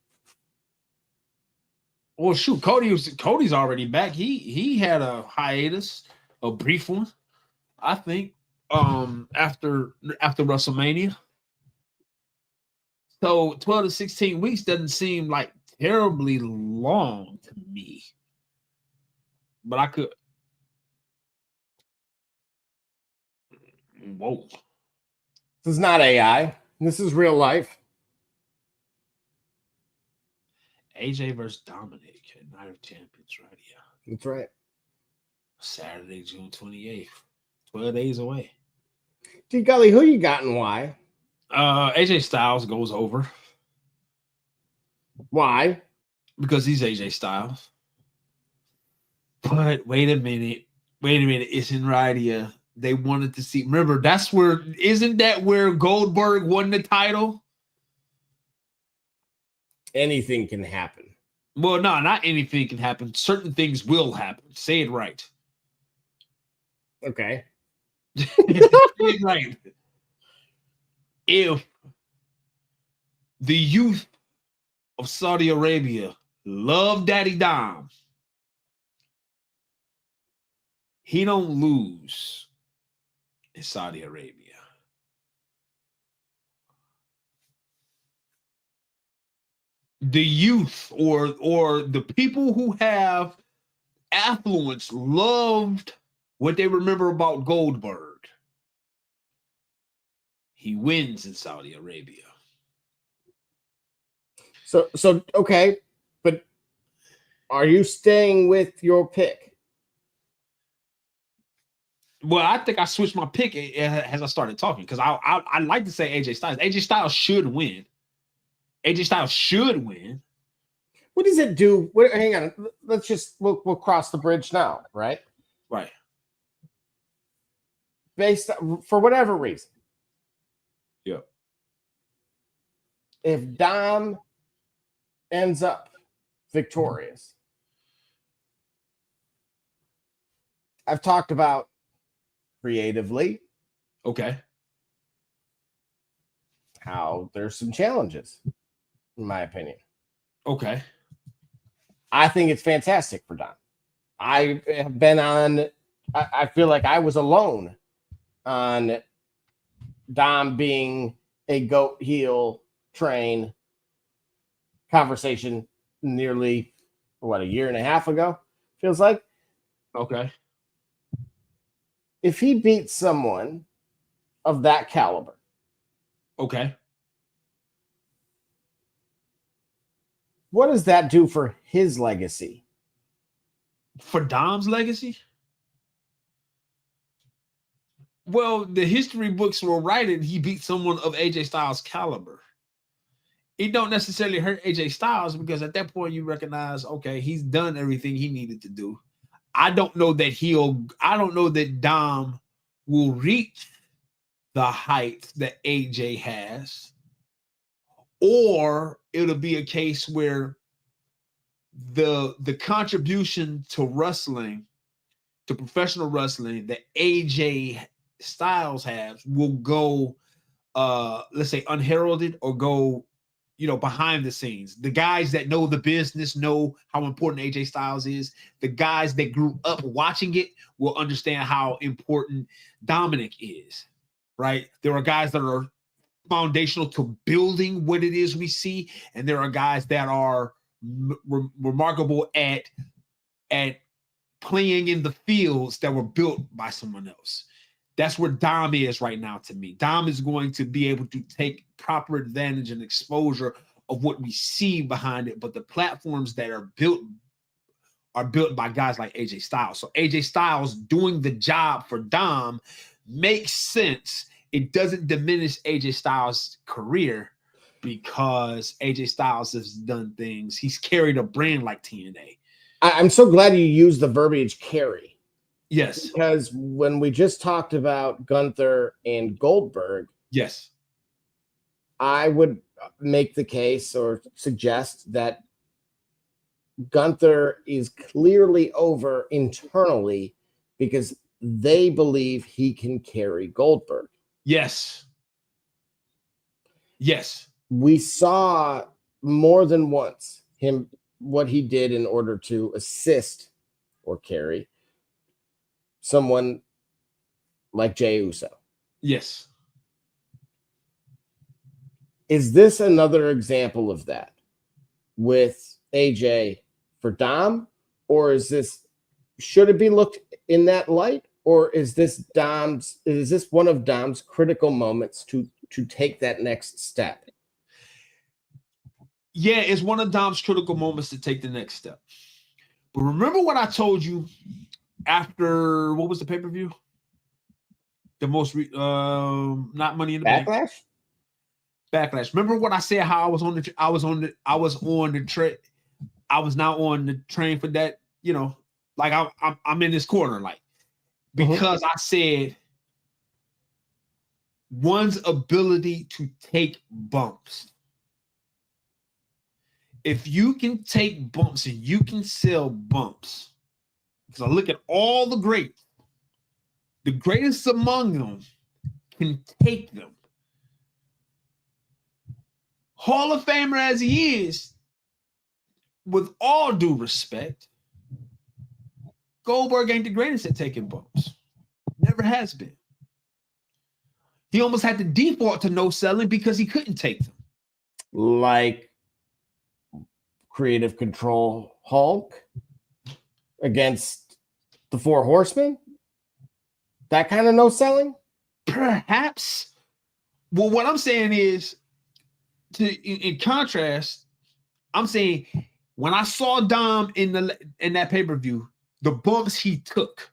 Well, shoot, Cody's already back. He had a hiatus, a brief one, I think, after WrestleMania. So 12 to 16 weeks doesn't seem like terribly long to me. But I could. Whoa. This is not AI. This is real life. AJ versus Dominic at Night of Champions, right? Yeah. That's right. Saturday, June 28th. 12 days away. D Gully, who you got and why? AJ Styles goes over. Why? Because he's AJ Styles. But wait a minute. It's in Radia. They wanted to see. Remember, isn't that where Goldberg won the title? Anything can happen. Well, no, not anything can happen. Certain things will happen. Say it right. Okay. Say it right. If the youth of Saudi Arabia love Daddy Dom, he don't lose in Saudi Arabia. The youth or the people who have affluence loved what they remember about Goldberg. He wins in Saudi Arabia. So okay, but are you staying with your pick? Well, I think I switched my pick as I started talking because I like to say AJ Styles. AJ Styles should win. AJ Styles should win. What does it do? Hang on. We'll cross the bridge now, right? Right. For whatever reason. Yep. If Dom ends up victorious, I've talked about creatively. Okay. How there's some challenges, in my opinion. Okay. I think it's fantastic for Dom. I have been on, I feel like I was alone on Dom being a goat heel train conversation nearly, a year and a half ago, feels like. Okay. If he beats someone of that caliber. Okay. What does that do for his legacy? For Dom's legacy? Well, the history books will write it. He beat someone of AJ Styles' caliber. It don't necessarily hurt AJ Styles because at that point you recognize, okay, he's done everything he needed to do. I don't know that Dom will reach the height that AJ has, or it'll be a case where the contribution to wrestling, to professional wrestling that AJ Styles has will go, let's say, unheralded or go, behind the scenes. The guys that know the business know how important AJ Styles is. The guys that grew up watching it will understand how important Dominic is, right? There are guys that are foundational to building what it is we see, and there are guys that are remarkable at playing in the fields that were built by someone else. That's where Dom is right now to me. Dom is going to be able to take proper advantage and exposure of what we see behind it, but the platforms that are built by guys like AJ Styles. So AJ Styles doing the job for Dom makes sense. It doesn't diminish AJ Styles' career because AJ Styles has done things. He's carried a brand like TNA. I'm so glad you used the verbiage carry. Yes. Because when we just talked about Gunther and Goldberg, yes, I would make the case or suggest that Gunther is clearly over internally because they believe he can carry Goldberg. Yes. Yes. We saw more than once what he did in order to assist or carry someone like Jey Uso. Yes. Is this another example of that with AJ for Dom? Or should it be looked in that light? or is this one of Dom's critical moments to take that next step? Yeah, it's one of Dom's critical moments to take the next step. But remember what I told you after, what was the pay-per-view? The most not Money in the Bank. Backlash. Remember what I said? How I was on the train. I was now on the train for that. You know, like I'm in this corner, like because I said one's ability to take bumps. If you can take bumps and you can sell bumps, because I look at all the greats, the greatest among them can take them. Hall of Famer as he is, with all due respect, Goldberg ain't the greatest at taking bumps. Never has been. He almost had to default to no selling because he couldn't take them. Like Creative Control Hulk against the Four Horsemen? That kind of no selling? Perhaps. Well, what I'm saying is, in contrast, I'm saying when I saw Dom in that pay-per-view, the bumps he took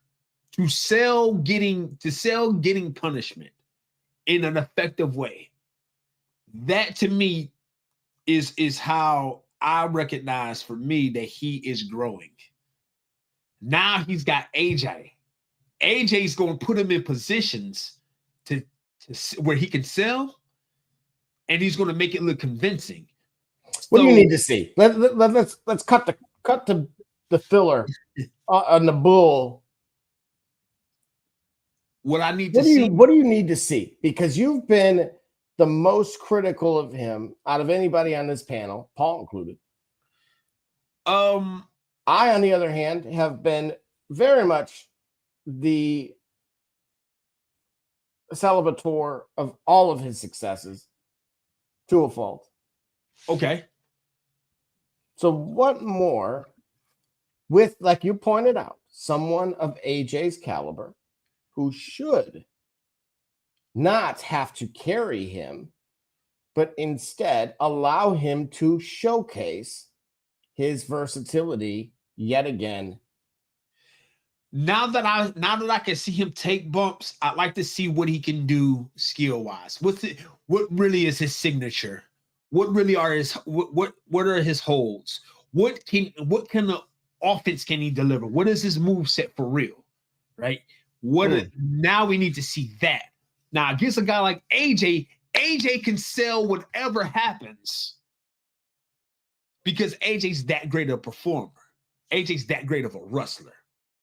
to sell getting punishment in an effective way, that to me is how I recognize for me that he is growing. Now he's got AJ. AJ's going to put him in positions to where he can sell, and he's going to make it look convincing. What do you need to see? Let's cut the filler on the bull. What I need to see. What do you need to see? Because you've been the most critical of him out of anybody on this panel, Paul included. I, on the other hand, have been very much the celebrator of all of his successes to a fault. Okay. So what more with, like you pointed out, someone of AJ's caliber who should not have to carry him, but instead allow him to showcase his versatility yet again. Now that I can see him take bumps, I'd like to see what he can do skill-wise. What really is his signature? What really are his what are his holds? What kind of offense can he deliver? What is his move set for real? Right? Now we need to see that. Now, against a guy like AJ can sell whatever happens because AJ's that great of a performer. AJ's that great of a wrestler.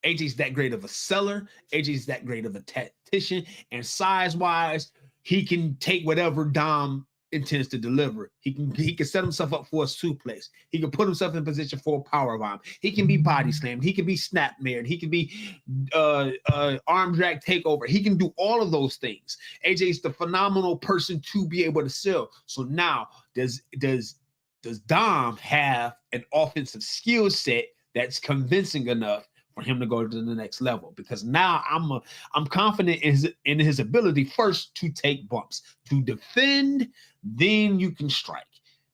AJ's that great of a seller. AJ's that great of a tactician. And size-wise, he can take whatever Dom intends to deliver. He can set himself up for a suplex. He can put himself in position for a power bomb. He can be body slammed. He can be snap mared. He can be arm drag takeover. He can do all of those things. AJ's the phenomenal person to be able to sell. So now, does Dom have an offensive skill set that's convincing enough for him to go to the next level? Because now I'm confident in his ability first to take bumps, to defend, then you can strike.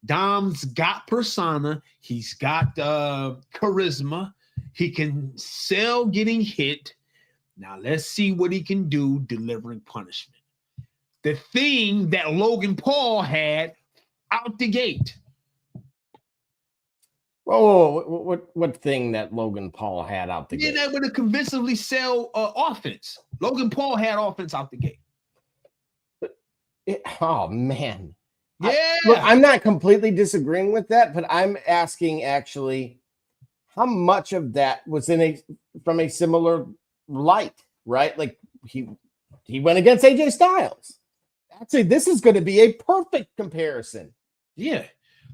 Dom's got persona, he's got charisma, he can sell getting hit. Now let's see what he can do delivering punishment. The thing that Logan Paul had out the gate. Oh, what thing that Logan Paul had out the gate? Being able to convincingly sell offense. Logan Paul had offense out the gate. Oh, man. Yeah. I'm not completely disagreeing with that, but I'm asking actually how much of that was from a similar light, right? Like he went against AJ Styles. Actually, this is going to be a perfect comparison. Yeah.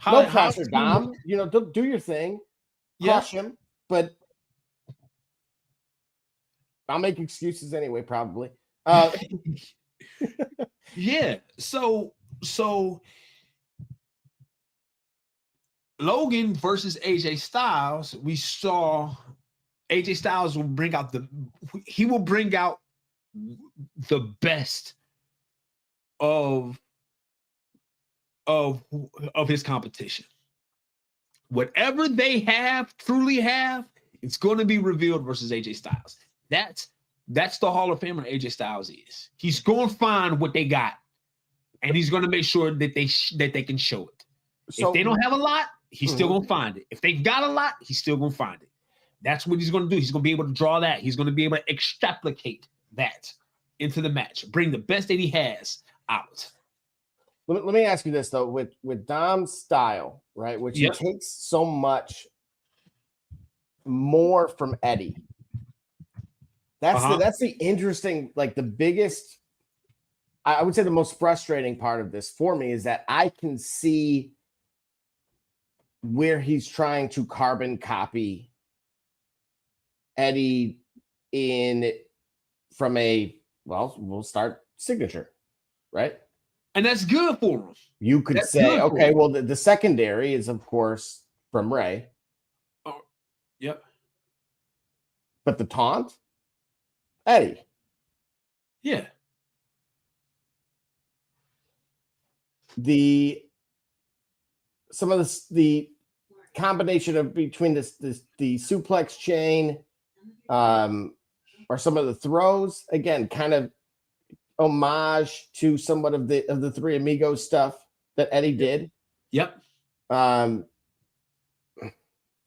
No pressure, Dom. Do your thing. Crush him, but I'll make excuses anyway, probably. Yeah. So Logan versus AJ Styles, we saw AJ Styles will bring out the best of his competition. Whatever they truly have, it's going to be revealed versus AJ Styles. That's the Hall of Famer AJ Styles is. He's going to find what they got, and he's going to make sure that they can show it. So, if they don't have a lot, he's still going to find it. If they got a lot, he's still going to find it. That's what he's going to do. He's going to be able to draw that. He's going to be able to extrapolate that into the match, bring the best that he has out. Let me ask you this, though, with Dom's style, right, which he takes so much more from Eddie. That's the interesting, like the biggest, I would say the most frustrating part of this for me is that I can see where he's trying to carbon copy Eddie from we'll start signature, right? And that's good for him. You could say, okay, well, the secondary is, of course, from Ray. Oh, yep. But the taunt, Eddie. Yeah. Some of the combination of between the suplex chain, or some of the throws, again, kind of homage to somewhat of the Three Amigos stuff that Eddie did. Yep. And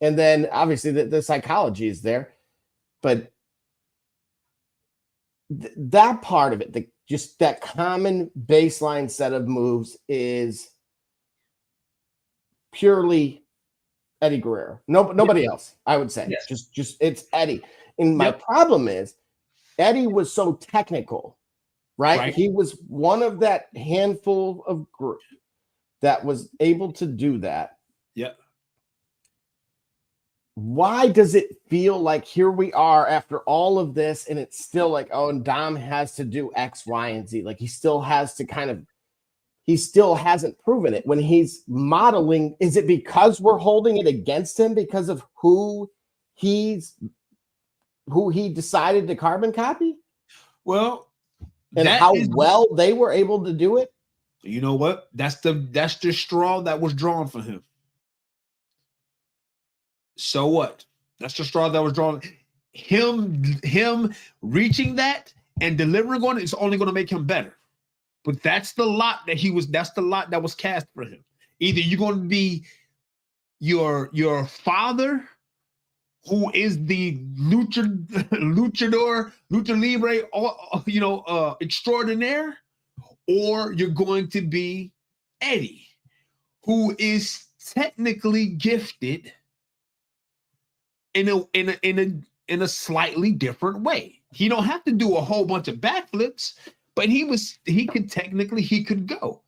then obviously the psychology is there, but that part of it, just that common baseline set of moves is purely Eddie Guerrero. Nobody else, I would say. Yes. Just it's Eddie. And my problem is Eddie was so technical. Right? He was one of that handful of group that was able to do that. Yeah. Why does it feel like here we are after all of this, and it's still like, oh, and Dom has to do X, Y, and Z. Like he still has to he still hasn't proven it when he's modeling. Is it because we're holding it against him because of who he decided to carbon copy? Well, and how well they were able to do it. You know what? That's the straw that was drawn for him. So what? That's the straw that was drawn. Him reaching that and delivering on it is only going to make him better. But that's the lot that's the lot that was cast for him. Either you're going to be your father, who is the luchador, lucha libre, extraordinaire, or you're going to be Eddie, who is technically gifted in a slightly different way. He don't have to do a whole bunch of backflips, but he could go.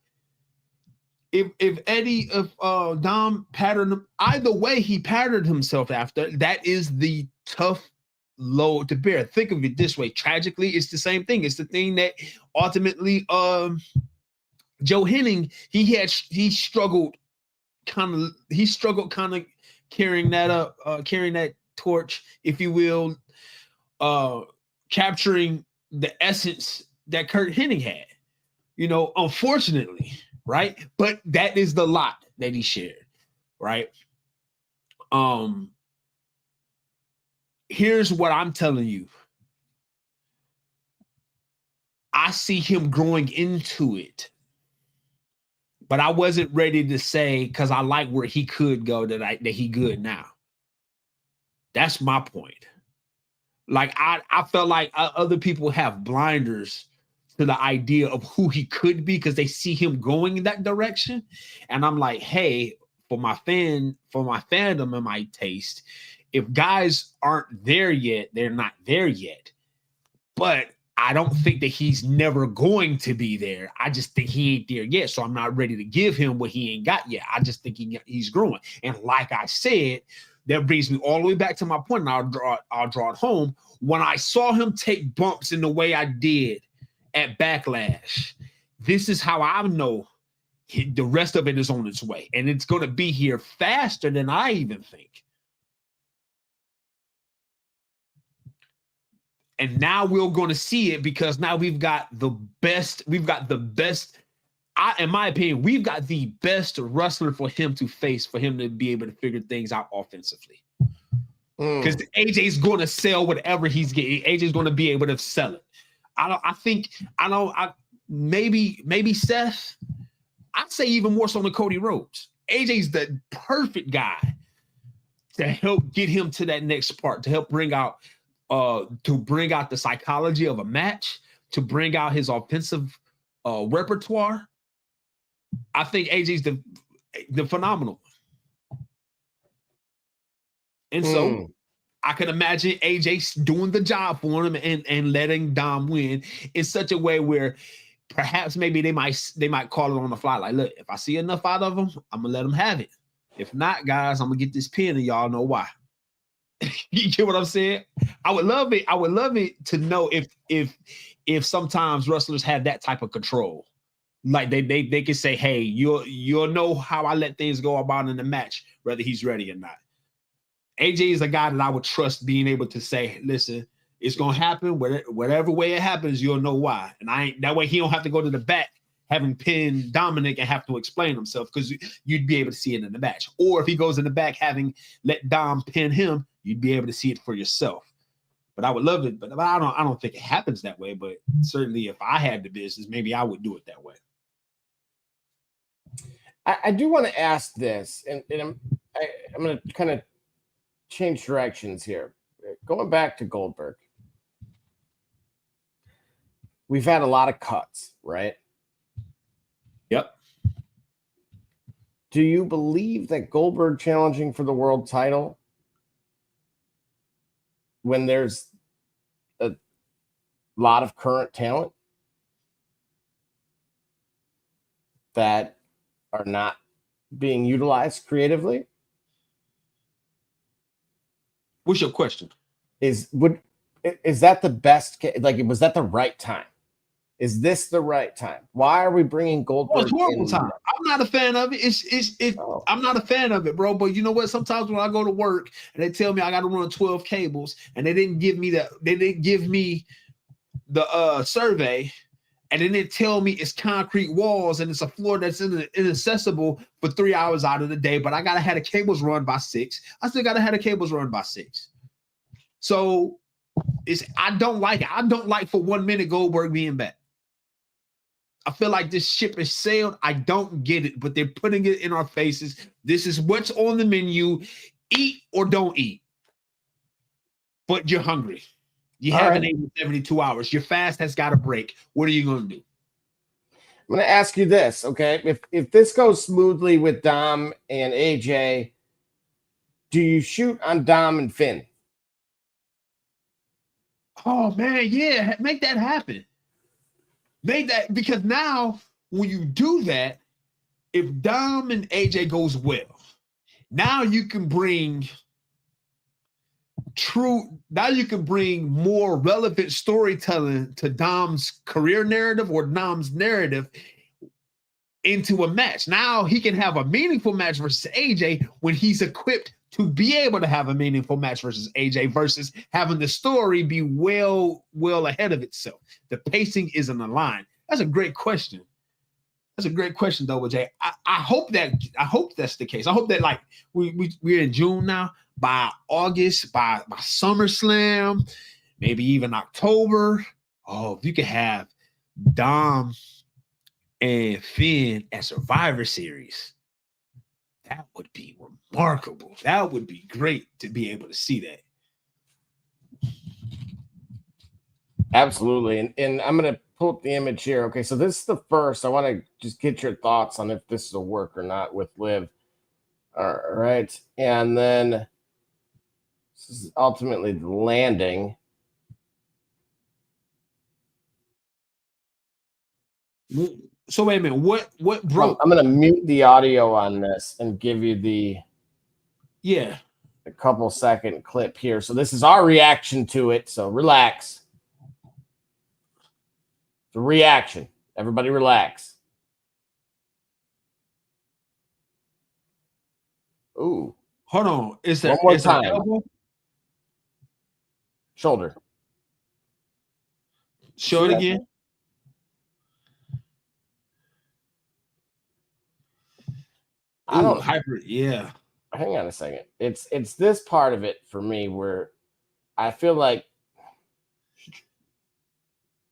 If Dom patterned him, either way he patterned himself after, that is the tough load to bear. Think of it this way. Tragically, it's the same thing. It's the thing that ultimately Joe Henning, he struggled kind of carrying that torch, if you will, capturing the essence that Kurt Hennig had, unfortunately, right? But that is the lot that he shared, right? Here's what I'm telling you. I see him growing into it, but I wasn't ready to say, because I like where he could go, that he good now. That's my point. Like I felt like other people have blinders to the idea of who he could be because they see him going in that direction. And I'm like, hey, for my fandom and my taste, if guys aren't there yet, they're not there yet. But I don't think that he's never going to be there. I just think he ain't there yet. So I'm not ready to give him what he ain't got yet. I just think he's growing. And like I said, that brings me all the way back to my point, and I'll draw it home. When I saw him take bumps in the way I did at Backlash, this is how I know the rest of it is on its way. And it's going to be here faster than I even think. And now we're going to see it because now we've got the best. In my opinion, we've got the best wrestler for him to face, for him to be able to figure things out offensively. Because AJ's going to sell whatever he's getting. AJ's going to be able to sell it. Maybe Seth. I'd say even more so than Cody Rhodes. AJ's the perfect guy to help get him to that next part, to help bring out the psychology of a match, to bring out his offensive repertoire. I think AJ's the phenomenal one. And so I can imagine AJ doing the job for him and letting Dom win in such a way where perhaps maybe they might call it on the fly. Like, look, if I see enough out of him, I'm gonna let him have it. If not, guys, I'm gonna get this pin and y'all know why. You get what I'm saying? I would love it to know if sometimes wrestlers have that type of control. Like they can say, hey, you'll know how I let things go about in the match, whether he's ready or not. AJ is a guy that I would trust being able to say, listen, it's gonna happen. Whatever way it happens, you'll know why. And that way he don't have to go to the back having pinned Dominic and have to explain himself, because you'd be able to see it in the match. Or if he goes in the back having let Dom pin him, you'd be able to see it for yourself. But I would love it, but I don't think it happens that way. But certainly if I had the business, maybe I would do it that way. I do want to ask this, and I'm going to kind of change directions here. Going back to Goldberg, we've had a lot of cuts, right? Yep. Do you believe that Goldberg challenging for the world title, when there's a lot of current talent that are not being utilized creatively? What's your question? Is that the best? Like, was that the right time? Is this the right time? Why are we bringing Goldberg? It's horrible time. I'm not a fan of it. I'm not a fan of it, bro. But you know what? Sometimes when I go to work and they tell me I got to run 12 cables, and they didn't give me the survey, and then they tell me it's concrete walls and it's a floor that's inaccessible for 3 hours out of the day, but I gotta have the cables run by 6. I still gotta have the cables run by 6. So I don't like it. I don't like for 1 minute Goldberg being back. I feel like this ship is sailed. I don't get it, but they're putting it in our faces. This is what's on the menu. Eat or don't eat. But you're hungry. You haven't eaten 72 hours. Your fast has got to break. What are you going to do? I'm going to ask you this, okay? If this goes smoothly with Dom and AJ, do you shoot on Dom and Finn? Oh, man, yeah. Make that happen. Make that, because now when you do that, if Dom and AJ goes well, now you can bring more relevant storytelling to Dom's career narrative or Dom's narrative into a match. Now he can have a meaningful match versus AJ when he's equipped to be able to have a meaningful match versus AJ, versus having the story be well ahead of itself. The pacing isn't aligned. That's a great question. That's a great question, though, Jay. I hope that's the case. I hope that, like, we're in June now. By August, by SummerSlam, maybe even October. Oh, if you could have Dom and Finn at Survivor Series, that would be remarkable. That would be great to be able to see that. Absolutely. And I'm going to pull up the image here. Okay, so this is the first. I want to just get your thoughts on if this will work or not with Liv. All right. And then this is ultimately the landing. So wait a minute. What broke? I'm going to mute the audio on this and give you a couple second clip here. So this is our reaction to it. So relax. The reaction. Everybody relax. Ooh. Hold on. Is that one more time? Elbow? Shoulder. Show it again. I don't hybrid. Yeah. Hang on a second. It's this part of it for me where I feel like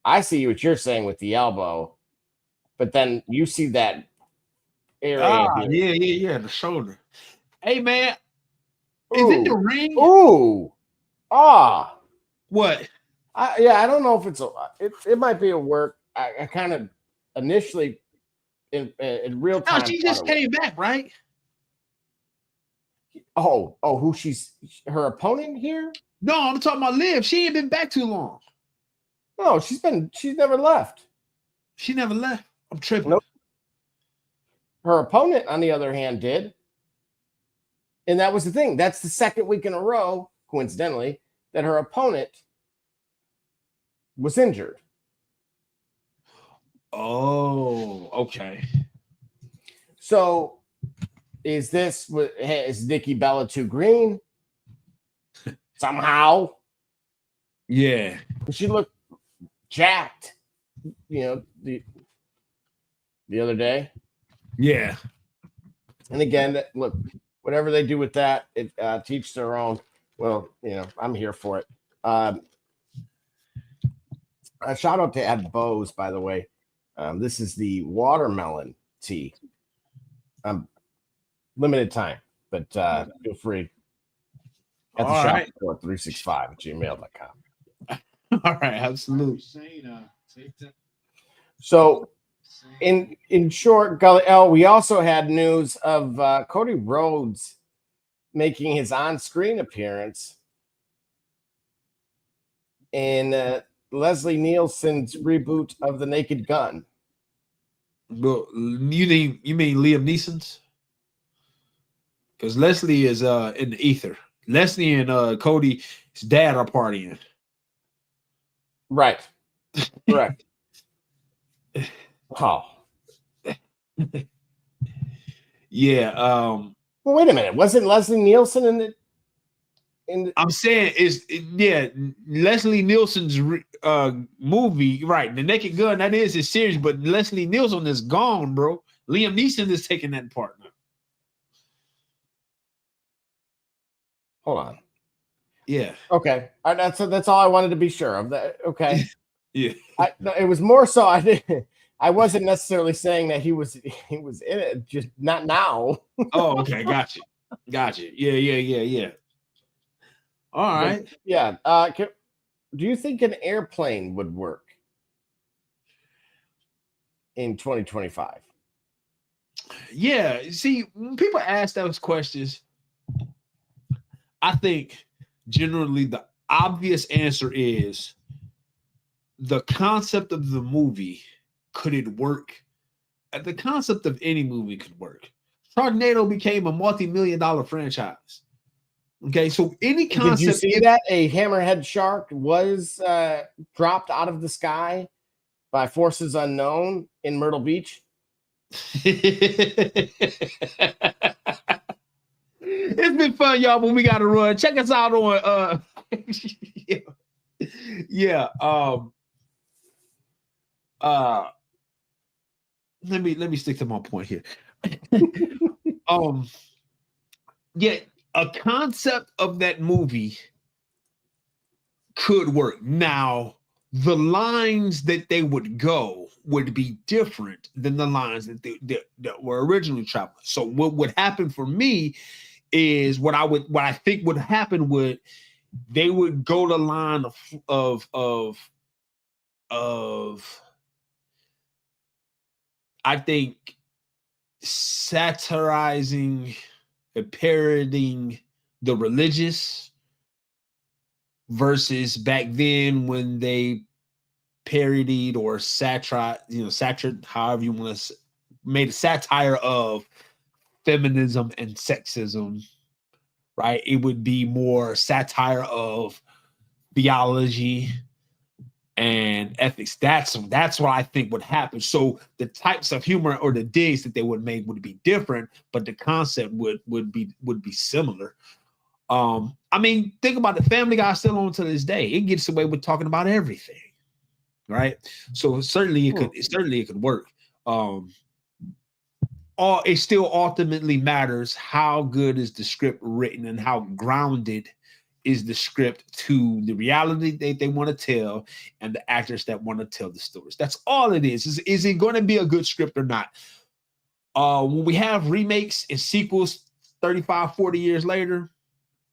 I see what you're saying with the elbow, but then you see that area. Yeah, the shoulder. Hey man, is it the ring? Ooh. Ah. What? I don't know if it might be a work. I kind of initially in real time. No, she just came back, right? Oh, who her opponent here? No, I'm talking about Liv. She ain't been back too long. No, she's never left. She never left. I'm tripping. Nope. Her opponent, on the other hand, did. And that was the thing. That's the second week in a row, coincidentally, that her opponent was injured. Oh, okay. So is Nikki Bella too green? Somehow. Yeah. She looked jacked, the other day. Yeah. And again, look, whatever they do with that, it teach their own. Well, I'm here for it. A shout out to Ed Bose, by the way. This is the watermelon tea. Limited time, but feel free at the shop for 365@gmail.com. All right, absolutely. So, in short, Gully L, we also had news of Cody Rhodes making his on-screen appearance in Leslie Nielsen's reboot of The Naked Gun. Well, you mean Liam Neeson's? Because Leslie is in the ether. Leslie and Cody's dad are partying. Right. Correct. Oh. Yeah. Well, wait a minute. Wasn't Leslie Nielsen in the? I'm saying Leslie Nielsen's movie, right? The Naked Gun, that is his series, but Leslie Nielsen is gone, bro. Liam Neeson is taking that part now. Hold on. Yeah. Okay. That's all I wanted to be sure of. That. Okay. Yeah. It was more so I wasn't necessarily saying that he was in it, just not now. Oh, okay. Gotcha. Yeah. All right. Yeah. Do you think an airplane would work in 2025? Yeah. See, when people ask those questions, I think generally the obvious answer is the concept of the movie. Could it work? The concept of any movie could work. Sharknado became a multi-million-dollar franchise. Okay, so any concept. Did you see that a hammerhead shark was dropped out of the sky by forces unknown in Myrtle Beach? It's been fun, y'all, but we got to run. Check us out on let me stick to my point here. A concept of that movie could work. Now, the lines that they would go would be different than the lines that were originally traveling. So what would happen for me is what I think would happen would they would go the line of I think satirizing and parodying the religious versus back then when they parodied or satirized, however you want to made a satire of feminism and sexism, right? It would be more satire of theology and ethics. That's what I think would happen. So the types of humor or the digs that they would make would be different, but the concept would be similar. I mean, think about the Family Guy still on to this day. It gets away with talking about everything, right? So certainly it could work. It still ultimately matters how good is the script written and how grounded is the script to the reality that they want to tell and the actors that want to tell the stories. That's all it is. Is it going to be a good script or not? When we have remakes and sequels 35, 40 years later,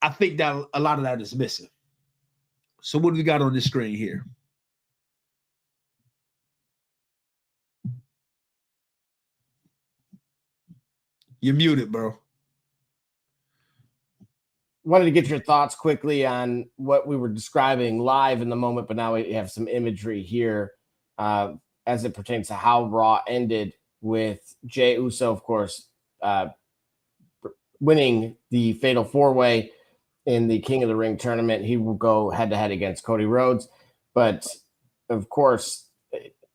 I think that a lot of that is missing. So what do we got on this screen here? You're muted, bro. Wanted to get your thoughts quickly on what we were describing live in the moment, but now we have some imagery here as it pertains to how Raw ended with Jey Uso, of course, winning the Fatal 4-Way in the King of the Ring tournament. He will go head-to-head against Cody Rhodes. But, of course,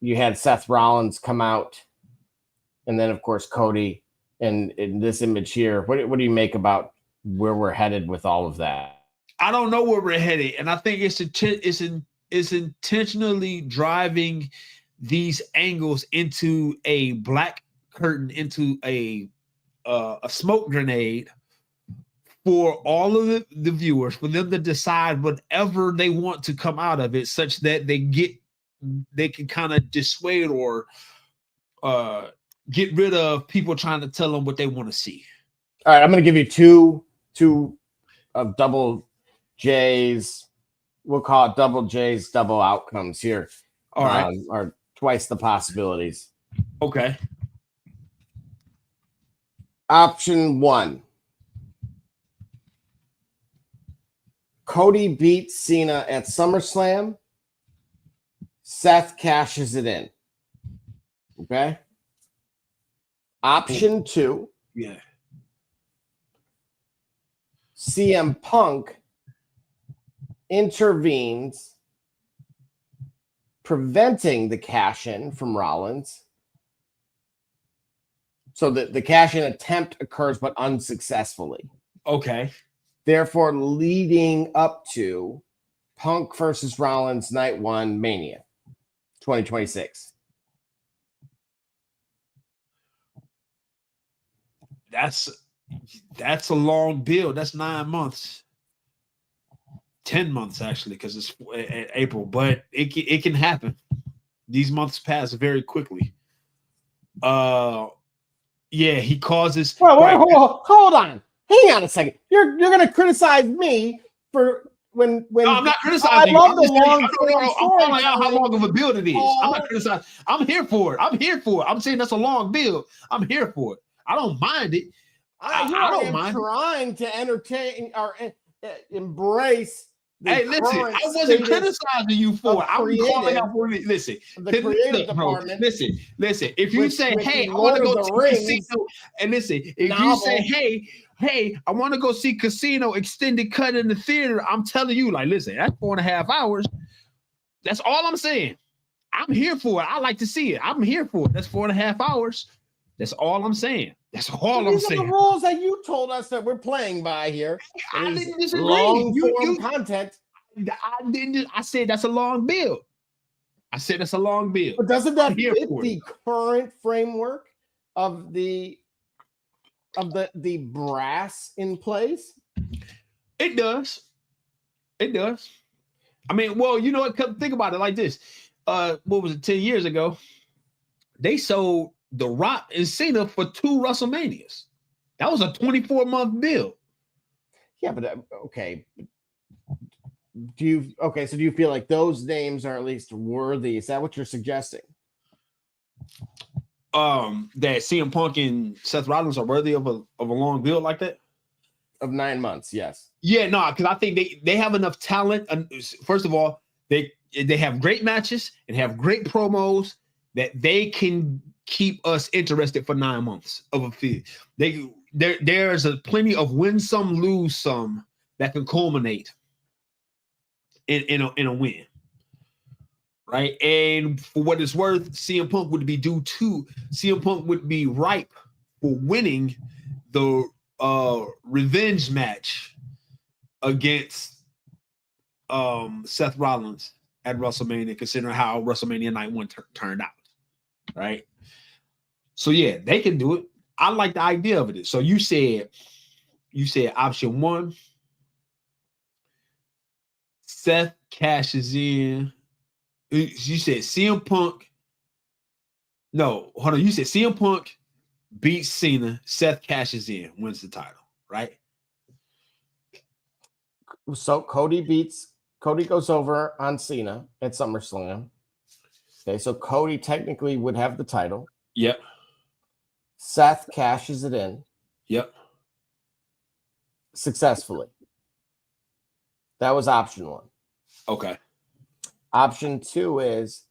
you had Seth Rollins come out, and then, of course, Cody. And in this image here, what do you make about where we're headed with all of that? I don't know where we're headed, and I think it's intentionally driving these angles into a black curtain, into a smoke grenade for all of the viewers, for them to decide whatever they want to come out of it, such that they can kind of dissuade or get rid of people trying to tell them what they want to see. All right, I'm going to give you two of double J's. We'll call it double J's, double outcomes here. All right. Or twice the possibilities. Okay. Option 1. Cody beats Cena at SummerSlam. Seth cashes it in. Okay. Option 2. Yeah. CM Punk intervenes, preventing the cash-in from Rollins. So the cash-in attempt occurs, but unsuccessfully. Okay. Therefore, leading up to Punk versus Rollins Night 1 Mania 2026. That's a long build. That's 9 months. 10 months, actually, because it's April. But it can happen. These months pass very quickly. Yeah, he causes... Hold on. Hang on a second. You're going to criticize me for... When no, I'm not criticizing I love you. the long I'm calling out how long of a build it is. I'm not criticizing. I'm here for it. I'm saying that's a long build. I'm here for it. I don't mind it. I don't mind trying to entertain or embrace. Hey, listen, I wasn't criticizing you for it. I'm calling out for it. Listen, the creative department. Listen. If you say, "Hey, I want to go to Casino," and listen, if you say, "Hey, I want to go see Casino extended cut in the theater," I'm telling you, like, listen, that's 4.5 hours. That's all I'm saying. I'm here for it. I like to see it. I'm here for it. That's 4.5 hours. That's all I'm saying. That's all I'm saying. These are the rules that you told us that we're playing by here. I didn't disagree. Long-form content. I said that's a long build. But doesn't that fit the current framework of the brass in place? It does. I mean, well, you know what? Think about it like this. What was it? 10 years ago, they sold The Rock and Cena for 2 WrestleManias. That was a 24-month build. Yeah, but okay. Do you feel like those names are at least worthy? Is that what you're suggesting? That CM Punk and Seth Rollins are worthy of a long build like that? Of 9 months, yes. Yeah, no, because I think they have enough talent. First of all, they have great matches and have great promos that they can keep us interested for 9 months of a feud. There's plenty of win some, lose some that can culminate in a win, right? And for what it's worth, CM Punk would be ripe for winning the revenge match against Seth Rollins at WrestleMania, considering how WrestleMania Night 1 turned out, right? So yeah, they can do it. I like the idea of it. So you said option 1, Seth cashes in. You said CM Punk. No, hold on. You said CM Punk beats Cena. Seth cashes in, wins the title, right? So Cody goes over on Cena at SummerSlam. Okay, so Cody technically would have the title. Yep. Seth cashes it in. Yep. Successfully. That was option 1. Okay. Option 2 is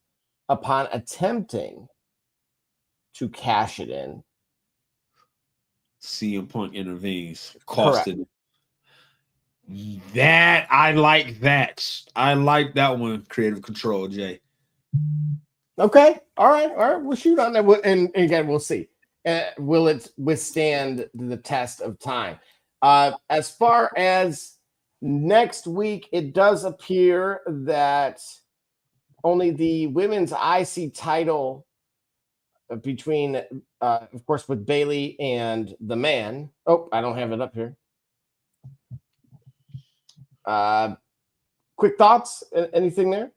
upon attempting to cash it in, CM Punk intervenes, costed. That I like that. I like that one. Creative control, Jay. Okay. All right. We'll shoot on that. And again, we'll see. Will it withstand the test of time? As far as next week, it does appear that only the women's IC title between, of course, with Bayley and the man. Oh, I don't have it up here. Quick thoughts? Anything there?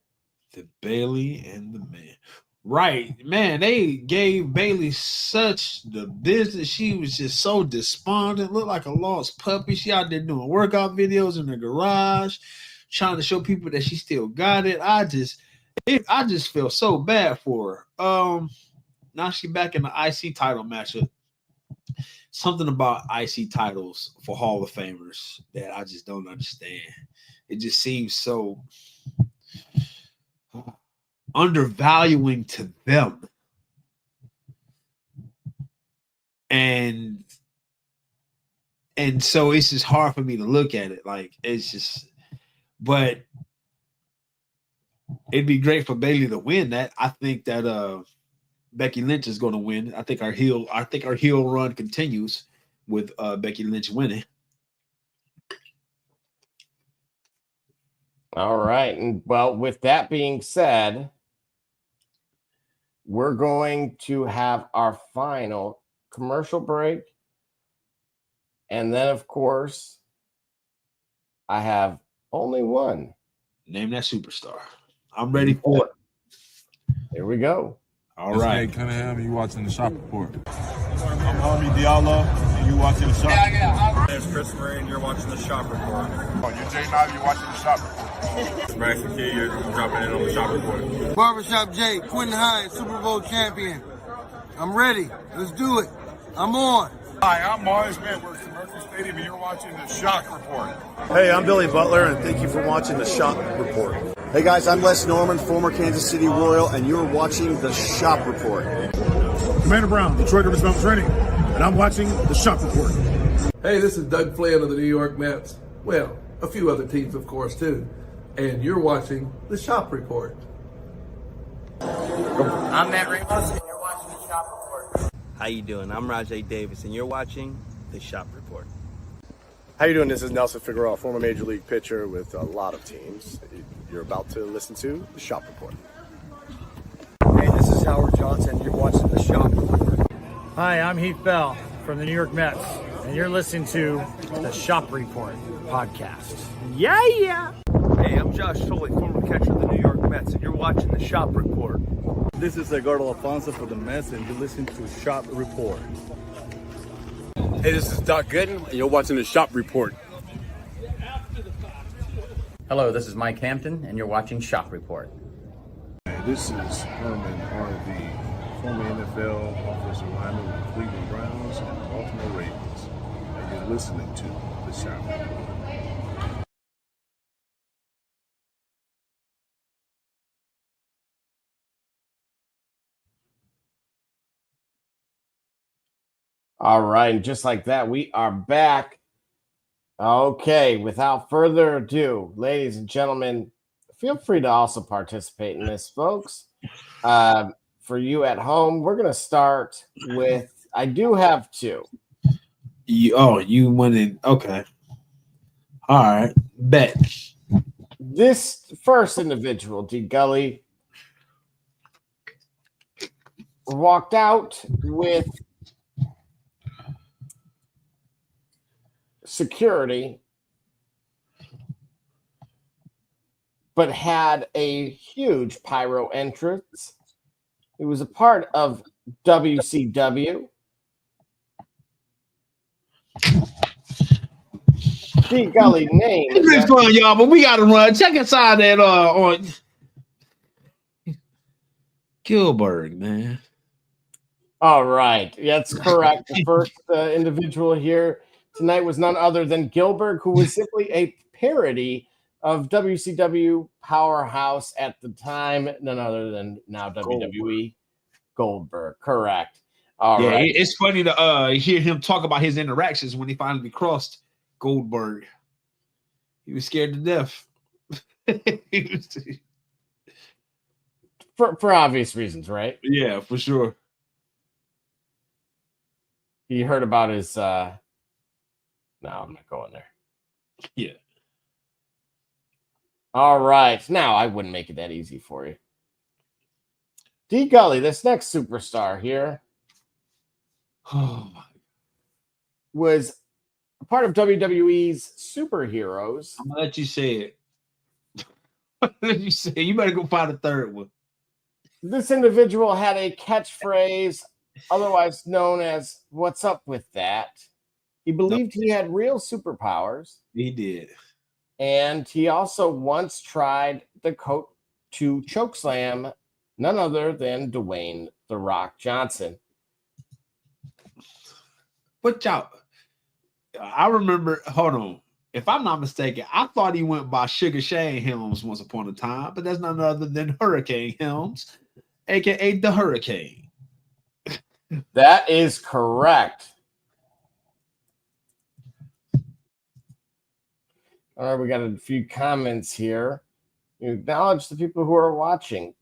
The Bayley and the man. Right, man. They gave Bayley such the business. She was just so despondent, looked like a lost puppy. She out there doing workout videos in the garage, trying to show people that she still got it. I just feel so bad for her. Now she's back in the IC title matchup. Something about IC titles for Hall of Famers that I just don't understand. It just seems so undervaluing to them. And so it's just hard for me to look at it. Like, it's just, but it'd be great for Bayley to win that. I think that Becky Lynch is going to win. I think our heel run continues with Becky Lynch winning. All right. And well, with that being said, we're going to have our final commercial break. And then, of course, I have only one. Name that superstar. I'm ready for it. Here we go. All right. Hey, Cunningham, you watching the Shop Report. I'm Homie Diallo, and you watching the Shop Report. My name's Chris Murray, and you're watching the Shop Report. Oh, you're Jay Knight, you're watching the Shop Report. Max McKee, you're dropping in on the Shop Report. Barbershop Jay, Quentin Hines, Super Bowl champion. I'm ready. Let's do it. I'm on. Hi, I'm Mars Smith. We're at Mercury Stadium, and you're watching the Shock Report. Hey, I'm Billy Butler, and thank you for watching the Shop Report. Hey guys, I'm Les Norman, former Kansas City Royal, and you're watching the Shop Report. Commander Brown, Detroit Rivers Mountain Training, and I'm watching the Shop Report. Hey, this is Doug Flynn of the New York Mets. Well, a few other teams, of course, too. And you're watching the Shop Report. I'm Matt Ramos, and you're watching the Shop Report. How you doing? I'm Rajay Davis, and you're watching the Shop Report. How you doing? This is Nelson Figueroa, former Major League pitcher with a lot of teams. You're about to listen to the Shop Report. Hey, this is Howard Johnson. You're watching the Shop Report. Hi, I'm Heath Bell from the New York Mets, and you're listening to the Shop Report podcast. Yeah! Hey, I'm Josh Tolley, former catcher of the New York Mets, and you're watching the Shop Report. This is Edgardo Alfonso for the Mets, and you're listening to Shop Report. Hey, this is Doc Gooden, and you're watching the Shop Report. Hello, this is Mike Hampton, and you're watching Shop Report. This is Herman Harvey, former NFL offensive lineman with the Cleveland Browns and Baltimore Ravens, and you're listening to the Shop Report. All right. And just like that, we are back. Okay. Without further ado, ladies and gentlemen, feel free to also participate in this, folks. For you at home, we're going to start with, I do have two. You went in. Okay. All right. Bet. This first individual, D. Gully, walked out with security, but had a huge pyro entrance. He was a part of WCW. D. Gully named. It's fun, y'all, but we got to run. Check us out at on Gilbert, man. All right. That's correct. The first individual here tonight was none other than Gilbert, who was simply a parody of WCW Powerhouse at the time, none other than now WWE Goldberg. Correct. All right. It's funny to hear him talk about his interactions when he finally crossed Goldberg. He was scared to death. For obvious reasons, right? Yeah, for sure. He heard about his no, I'm not going there. Yeah. All right. Now I wouldn't make it that easy for you. D. Gully, this next superstar here was a part of WWE's superheroes. I'm gonna let you say it. Let you say it. You better go find a third one. This individual had a catchphrase, otherwise known as "What's up with that?" He believed he had real superpowers. He did. And he also once tried the coat to chokeslam none other than Dwayne "The Rock" Johnson. But y'all, I remember, hold on. If I'm not mistaken, I thought he went by Sugar Shane Helms once upon a time, but that's none other than Hurricane Helms, aka the Hurricane. That is correct. All right, we got a few comments here. You acknowledge the people who are watching.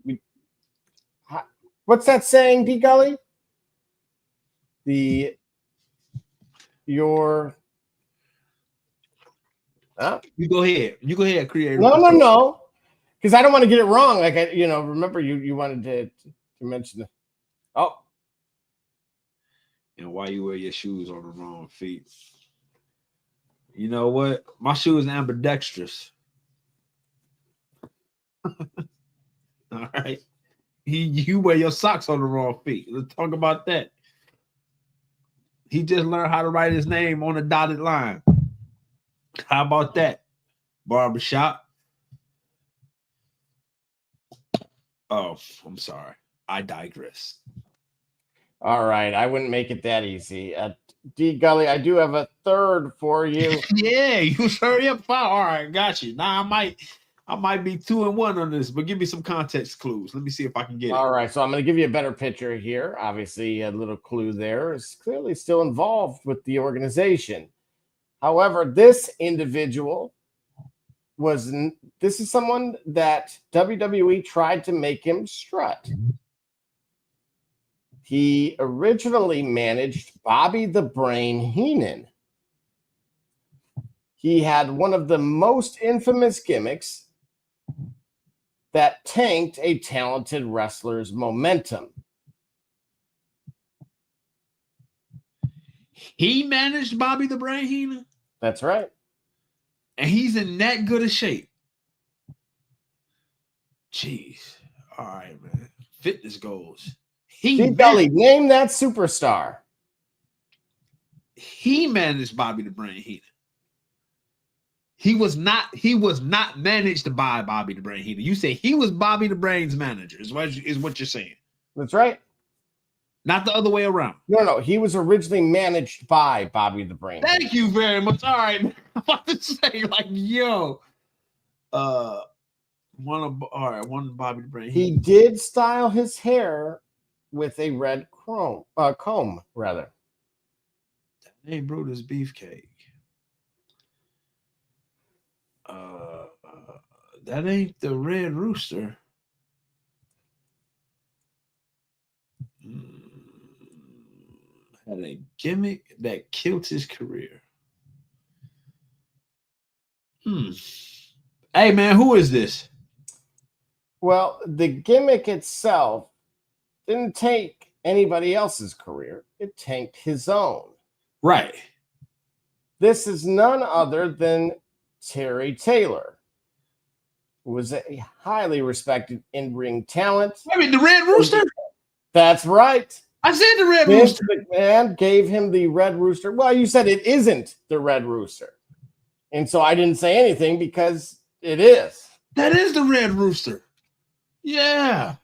What's that saying, D. Gully? You go ahead. You go ahead, creator. No. Because I don't want to get it wrong. Like remember you wanted to mention the and why you wear your shoes on the wrong feet. You know what? My shoes ambidextrous. All right. You wear your socks on the wrong feet. Let's talk about that. He just learned how to write his name on a dotted line. How about that? Barbershop. Oh, I'm sorry. I digress. All right. I wouldn't make it that easy. D. Gully, I do have a third for you. Yeah, you hurry up. All right, got you. Now I might be 2-1 on this, but give me some context clues. Let me see if I can get it. All right, so I'm going to give you a better picture here. Obviously, a little clue there is clearly still involved with the organization. However, this individual this is someone that WWE tried to make him strut. He originally managed Bobby the Brain Heenan. He had one of the most infamous gimmicks that tanked a talented wrestler's momentum. He managed Bobby the Brain Heenan? That's right. And he's in that good a shape. Jeez. All right, man. Fitness goals. Steve Gully, name that superstar. He managed Bobby the Brain Heenan. He was not managed by Bobby the Brain Heenan. You say he was Bobby the Brain's manager, is what you're saying. That's right. Not the other way around. No. He was originally managed by Bobby the Brain. Thank you very much. All right. I'm about to say, like, yo. One Bobby the Brain. He did style his hair with a red comb, rather. That ain't Brutus Beefcake. That ain't the Red Rooster. Had a gimmick that killed his career. Hey, man, who is this? Well, the gimmick itself didn't take anybody else's career. It tanked his own. Right. This is none other than Terry Taylor, who was a highly respected in-ring talent. I mean, the Red Rooster? That's right. I said the Red Vince Rooster. McMahon gave him the Red Rooster. Well, you said it isn't the Red Rooster. And so I didn't say anything because it is. That is the Red Rooster. Yeah.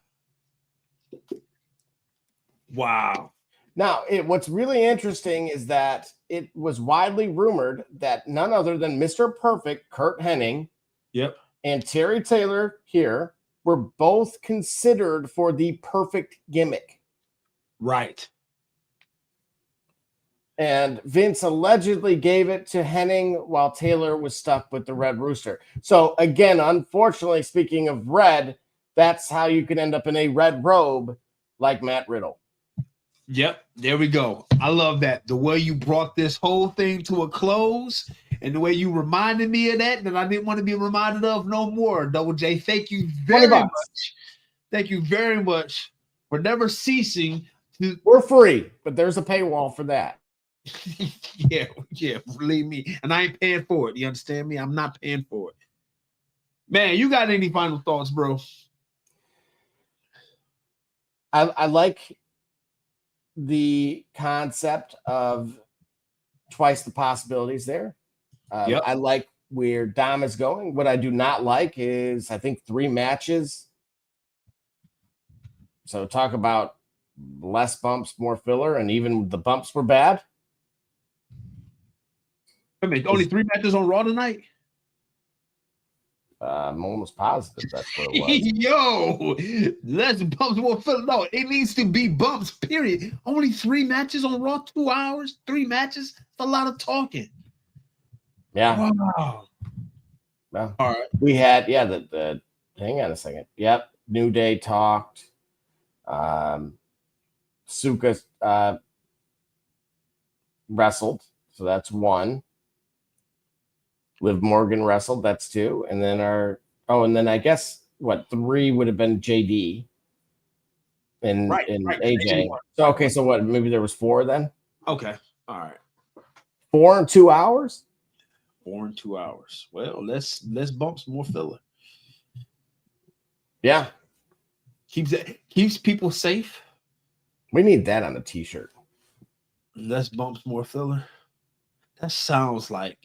Wow. Now, what's really interesting is that it was widely rumored that none other than Mr. Perfect, Kurt Hennig, Yep. and Terry Taylor here were both considered for the perfect gimmick. Right. And Vince allegedly gave it to Hennig while Taylor was stuck with the Red Rooster. So again, unfortunately, speaking of red, that's how you can end up in a red robe like Matt Riddle. Yep, there we go. I love that. The way you brought this whole thing to a close and the way you reminded me of that I didn't want to be reminded of no more. Double J, thank you very much. Thank you very much for never ceasing to. We're free, but there's a paywall for that. yeah, believe me. And I ain't paying for it. You understand me? I'm not paying for it. Man, you got any final thoughts, bro? I like the concept of twice the possibilities there. Yep. I like where Dom is going. What I do not like is, I think, 3 matches. So talk about less bumps, more filler, and even the bumps were bad. I mean, only 3 matches on Raw tonight? I'm almost positive that's what it was. Yo, less bumps, more filler. No, it needs to be bumps, period. Only 3 matches on Raw, 2 hours, 3 matches. That's a lot of talking. Yeah. Wow. Well, all right. We had, the hang on a second. Yep. New Day talked. Suka wrestled. So that's 1. Liv Morgan wrestled. That's 2. And then and then I guess 3 would have been JD and AJ. So, okay. So what? Maybe there was 4 then? Okay. All right. 4 in 2 hours? 4 in 2 hours. Well, less bumps, more filler. Yeah. Keeps people safe. We need that on a t-shirt. Less bumps, more filler. That sounds like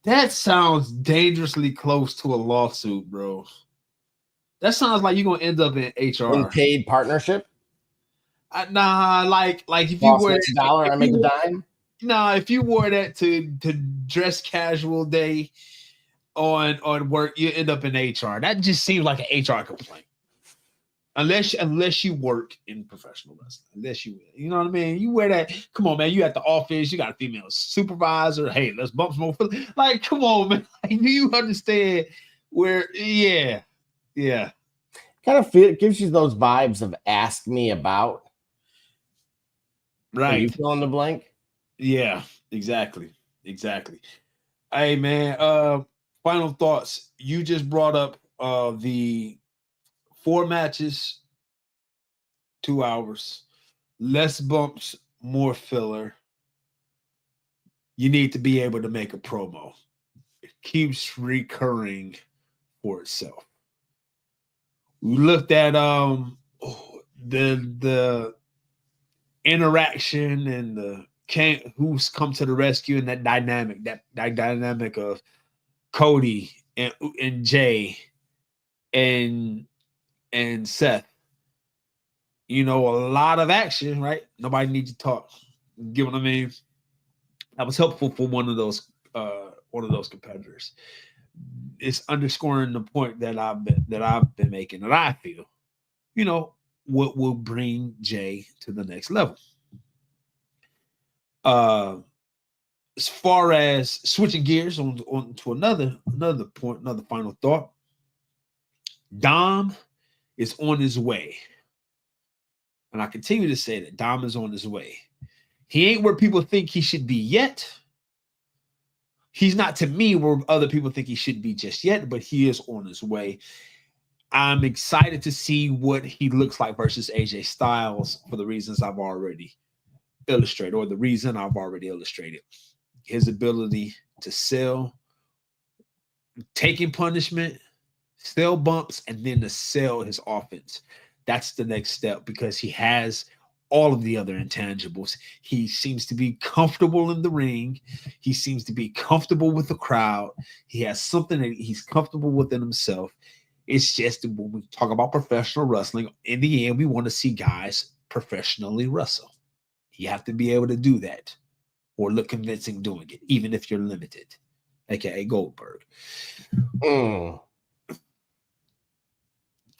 that sounds dangerously close to a lawsuit, bro. That sounds like you're gonna end up in HR. Unpaid partnership? Nah, like if Boss you were makes a dollar, I make a dime. Nah, if you wore that to dress casual day on work, you end up in HR. That just seems like an HR complaint. Unless you work in professional wrestling. Unless you know what I mean? You wear that. Come on, man. You at the office, you got a female supervisor. Hey, let's bump some more. Like, come on, man. Like, do you understand where? Yeah. Kind of gives you those vibes of ask me about. Right. Are you fill in the blank? Yeah, exactly. Hey, man. Final thoughts. You just brought up the 4 matches, 2 hours, less bumps, more filler. You need to be able to make a promo. It keeps recurring for itself. We looked at the interaction and who's come to the rescue and that dynamic of Cody and Jay and Seth. You know, a lot of action, right? Nobody needs to talk. Get what I mean? That was helpful for one of those competitors. It's underscoring the point that I've been making, that I feel, you know, what will bring Jay to the next level. As far as switching gears on to another point, another final thought. Dom is on his way. And I continue to say that Dom is on his way. He ain't where people think he should be yet. he's not to me where other people think he should be just yet, but he is on his way. I'm excited to see what he looks like versus AJ Styles for the reasons I've already illustrated, or the reason I've already illustrated. His ability to sell, taking punishment, sell bumps, and then to sell his offense. That's the next step because he has all of the other intangibles. He seems to be comfortable in the ring. He seems to be comfortable with the crowd. He has something that he's comfortable within himself. It's just when we talk about professional wrestling, in the end, we want to see guys professionally wrestle. You have to be able to do that or look convincing doing it, even if you're limited, aka Goldberg.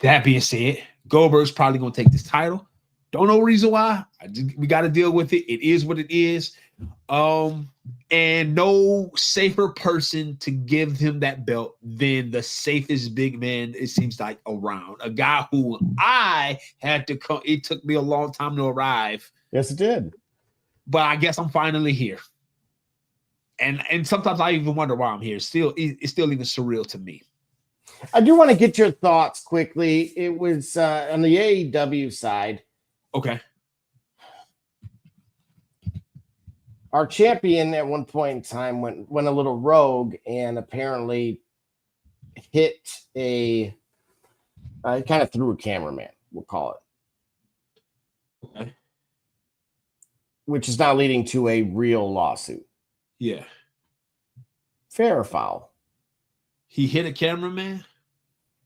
That being said, Goldberg's probably going to take this title. Don't know reason why. We got to deal with it. It is what it is. And no safer person to give him that belt than the safest big man, it seems like, around. A guy who I had to come. It took me a long time to arrive. Yes, it did. But I guess I'm finally here. And sometimes I even wonder why I'm here. It's still even surreal to me. I do want to get your thoughts quickly. It was on the AEW side. Okay. Our champion at one point in time went a little rogue and apparently hit kind of threw a cameraman, we'll call it. Okay. Which is now leading to a real lawsuit. Yeah. Fair or foul? He hit a cameraman?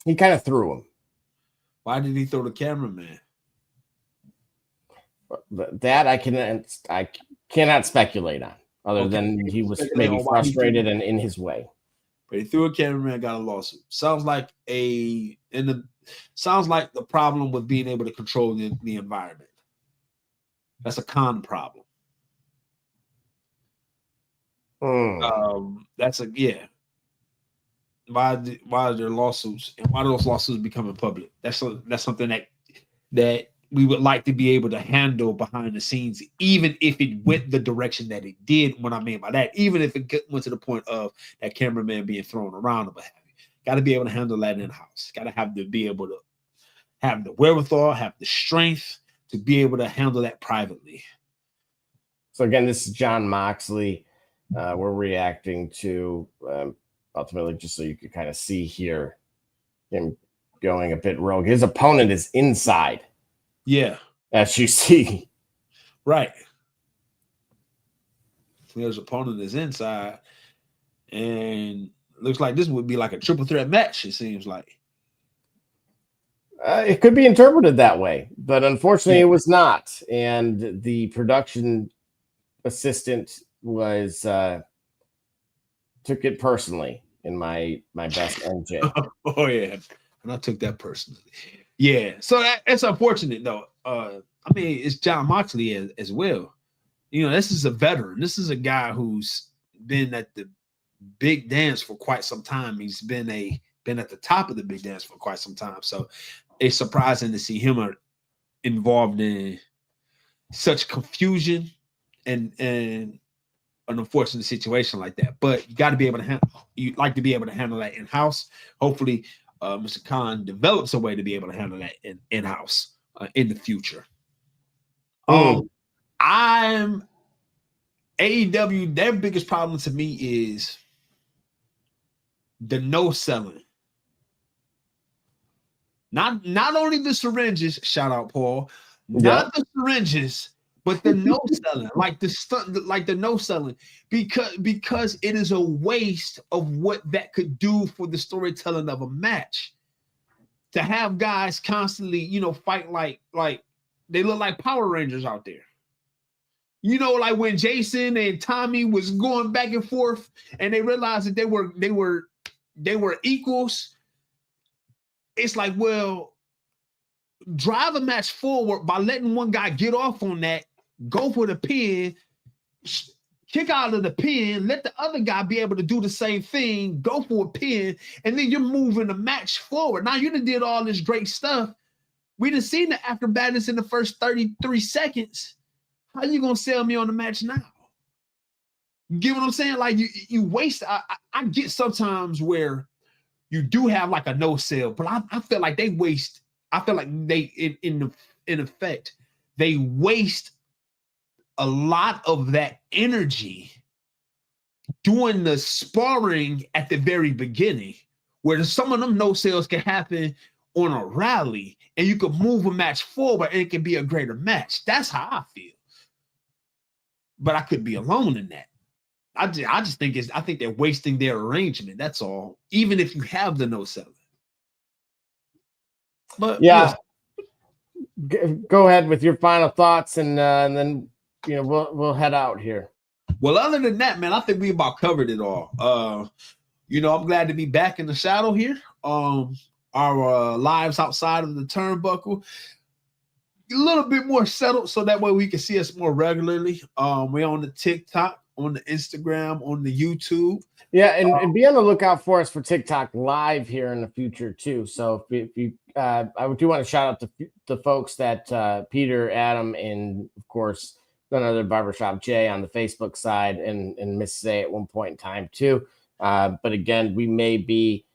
He kind of threw him. Why did he throw the cameraman? That I cannot speculate on, other than he was maybe frustrated and in his way. But he threw a cameraman, got a lawsuit. Sounds like the problem with being able to control the environment. That's a con problem. That's a yeah. Why are there lawsuits, and why are those lawsuits becoming public? That's something that we would like to be able to handle behind the scenes, even if it went the direction that it did. What I mean by that, even if it went to the point of that cameraman being thrown around or what have you, got to be able to handle that in house. Got to have to be able to have the wherewithal, have the strength to be able to handle that privately. So again, this is John Moxley. We're reacting to ultimately, just so you can kind of see here, him going a bit rogue. His opponent is inside. Yeah. As you see. Right. His opponent is inside. And looks like this would be like a triple threat match, it seems like. It could be interpreted that way, but unfortunately it was not. And the production assistant was took it personally in my best NJ. Oh yeah. And I took that personally. Yeah, so it's unfortunate though. I mean, it's John Moxley as well. You know, this is a veteran. This is a guy who's been at the big dance for quite some time. He's been at the top of the big dance for quite some time. So it's surprising to see him involved in such confusion and an unfortunate situation like that. But you got to be able to handle. You'd like to be able to handle that in house. Hopefully. Mr. Khan develops a way to be able to handle that in-house in the future. I'm AEW, their biggest problem to me is the no selling. Not only the syringes, shout out Paul, not the syringes, but the no selling, like the no selling, because it is a waste of what that could do for the storytelling of a match. To have guys constantly, fight like they look like Power Rangers out there. Like when Jason and Tommy was going back and forth, and they realized that they were equals. It's like, well, drive a match forward by letting one guy get off on that. Go for the pin, kick out of the pin, let the other guy be able to do the same thing, go for a pin, and then you're moving the match forward. Now you done did all this great stuff. We done seen the acrobatics in the first 33 seconds. How you gonna sell me on the match now? Get what I'm saying? Like you waste. I get sometimes where you do have like a no sale, but I feel like they waste. I feel like they in effect they waste a lot of that energy doing the sparring at the very beginning, where some of them no sales can happen on a rally, and you can move a match forward, and it can be a greater match. That's how I feel. But I could be alone in that. I just think I think they're wasting their arrangement. That's all. Even if you have the no selling. But yeah, go ahead with your final thoughts, and then we'll head out here. Well, other than that, man, I think we about covered it all. I'm glad to be back in the saddle here. Our lives outside of the turnbuckle, a little bit more settled, so that way we can see us more regularly. We're on the TikTok, on the Instagram, on the YouTube. Yeah, and be on the lookout for us for TikTok live here in the future too. So if you I do want to shout out to the folks that Peter, Adam, and of course none other Barbershop Jay on the Facebook side, and Miss Say at one point in time too. But again, we may be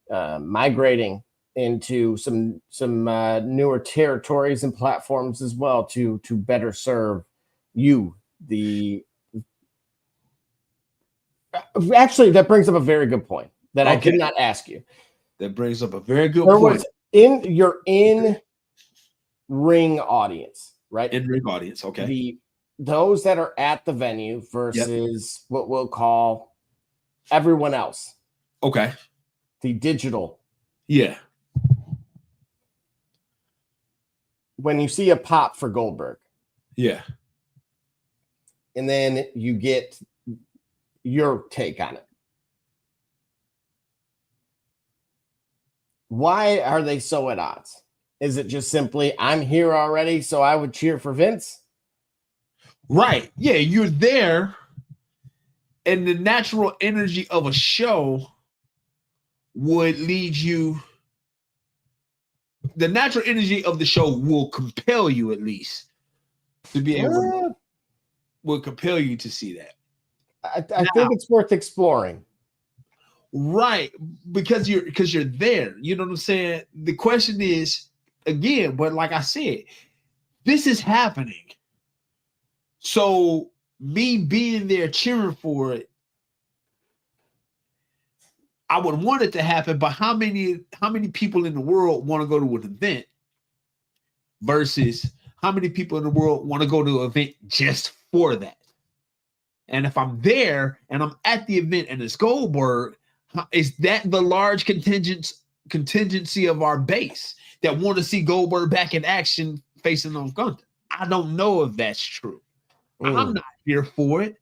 migrating into some newer territories and platforms as well to better serve you. Actually, that brings up a very good point that I did not ask you. That brings up a very good point. In your in-ring audience, right? In-ring audience, okay. Those that are at the venue versus what we'll call everyone else. Okay. The digital. Yeah. When you see a pop for Goldberg. Yeah. And then you get your take on it. Why are they so at odds? Is it just simply, I'm here already, so I would cheer for Vince? Right. Yeah, you're there, and the natural energy of a show would lead you. The natural energy of the show will compel you, at least, to be able to, will compel you to see that. I think it's worth exploring. Right, because you're there. You know what I'm saying? The question is, again, but like I said, this is happening. So me being there cheering for it, I would want it to happen, but how many people in the world want to go to an event versus how many people in the world want to go to an event just for that? And if I'm there and I'm at the event and it's Goldberg, is that the large contingency of our base that want to see Goldberg back in action facing on Gunther? I don't know if that's true. I'm not here for it,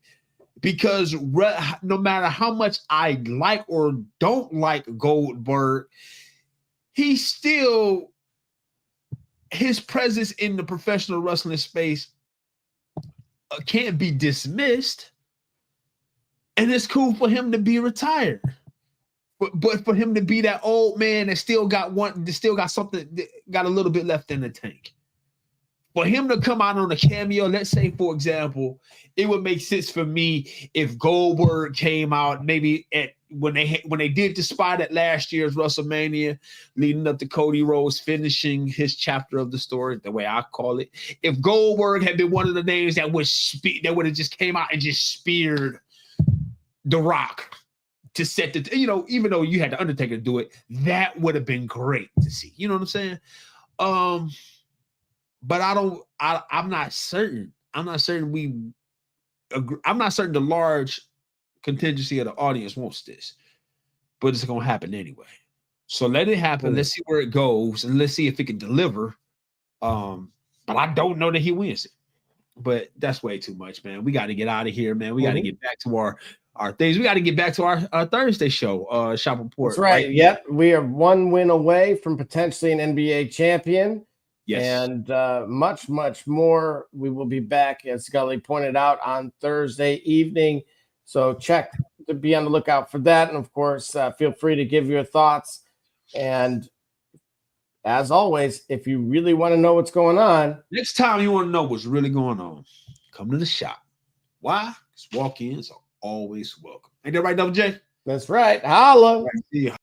because no matter how much I like or don't like Goldberg, his presence in the professional wrestling space can't be dismissed. And it's cool for him to be retired. But for him to be that old man that still got something, got a little bit left in the tank. For him to come out on a cameo, let's say, for example, it would make sense for me if Goldberg came out maybe when they did the spot at last year's WrestleMania, leading up to Cody Rhodes finishing his chapter of the story, the way I call it. If Goldberg had been one of the names that would have just came out and just speared The Rock to set the, even though you had the Undertaker do it, that would have been great to see. You know what I'm saying? But I'm not certain. I'm not certain the large contingency of the audience wants this, but it's going to happen anyway. So let it happen. Let's see where it goes, and let's see if it can deliver. But I don't know that he wins it. But that's way too much, man. We got to get out of here, man. We got to get back to our things. We got to get back to our Thursday show, Shop Report. That's right. Yep. We are one win away from potentially an NBA champion. Yes. And much, much more. We will be back, as Scully pointed out, on Thursday evening. So check to be on the lookout for that. And, of course, feel free to give your thoughts. And as always, if you really want to know what's going on. Next time you want to know what's really going on, come to the shop. Why? Because walk-ins are always welcome. Ain't that right, Double J? That's right. Holla. See ya.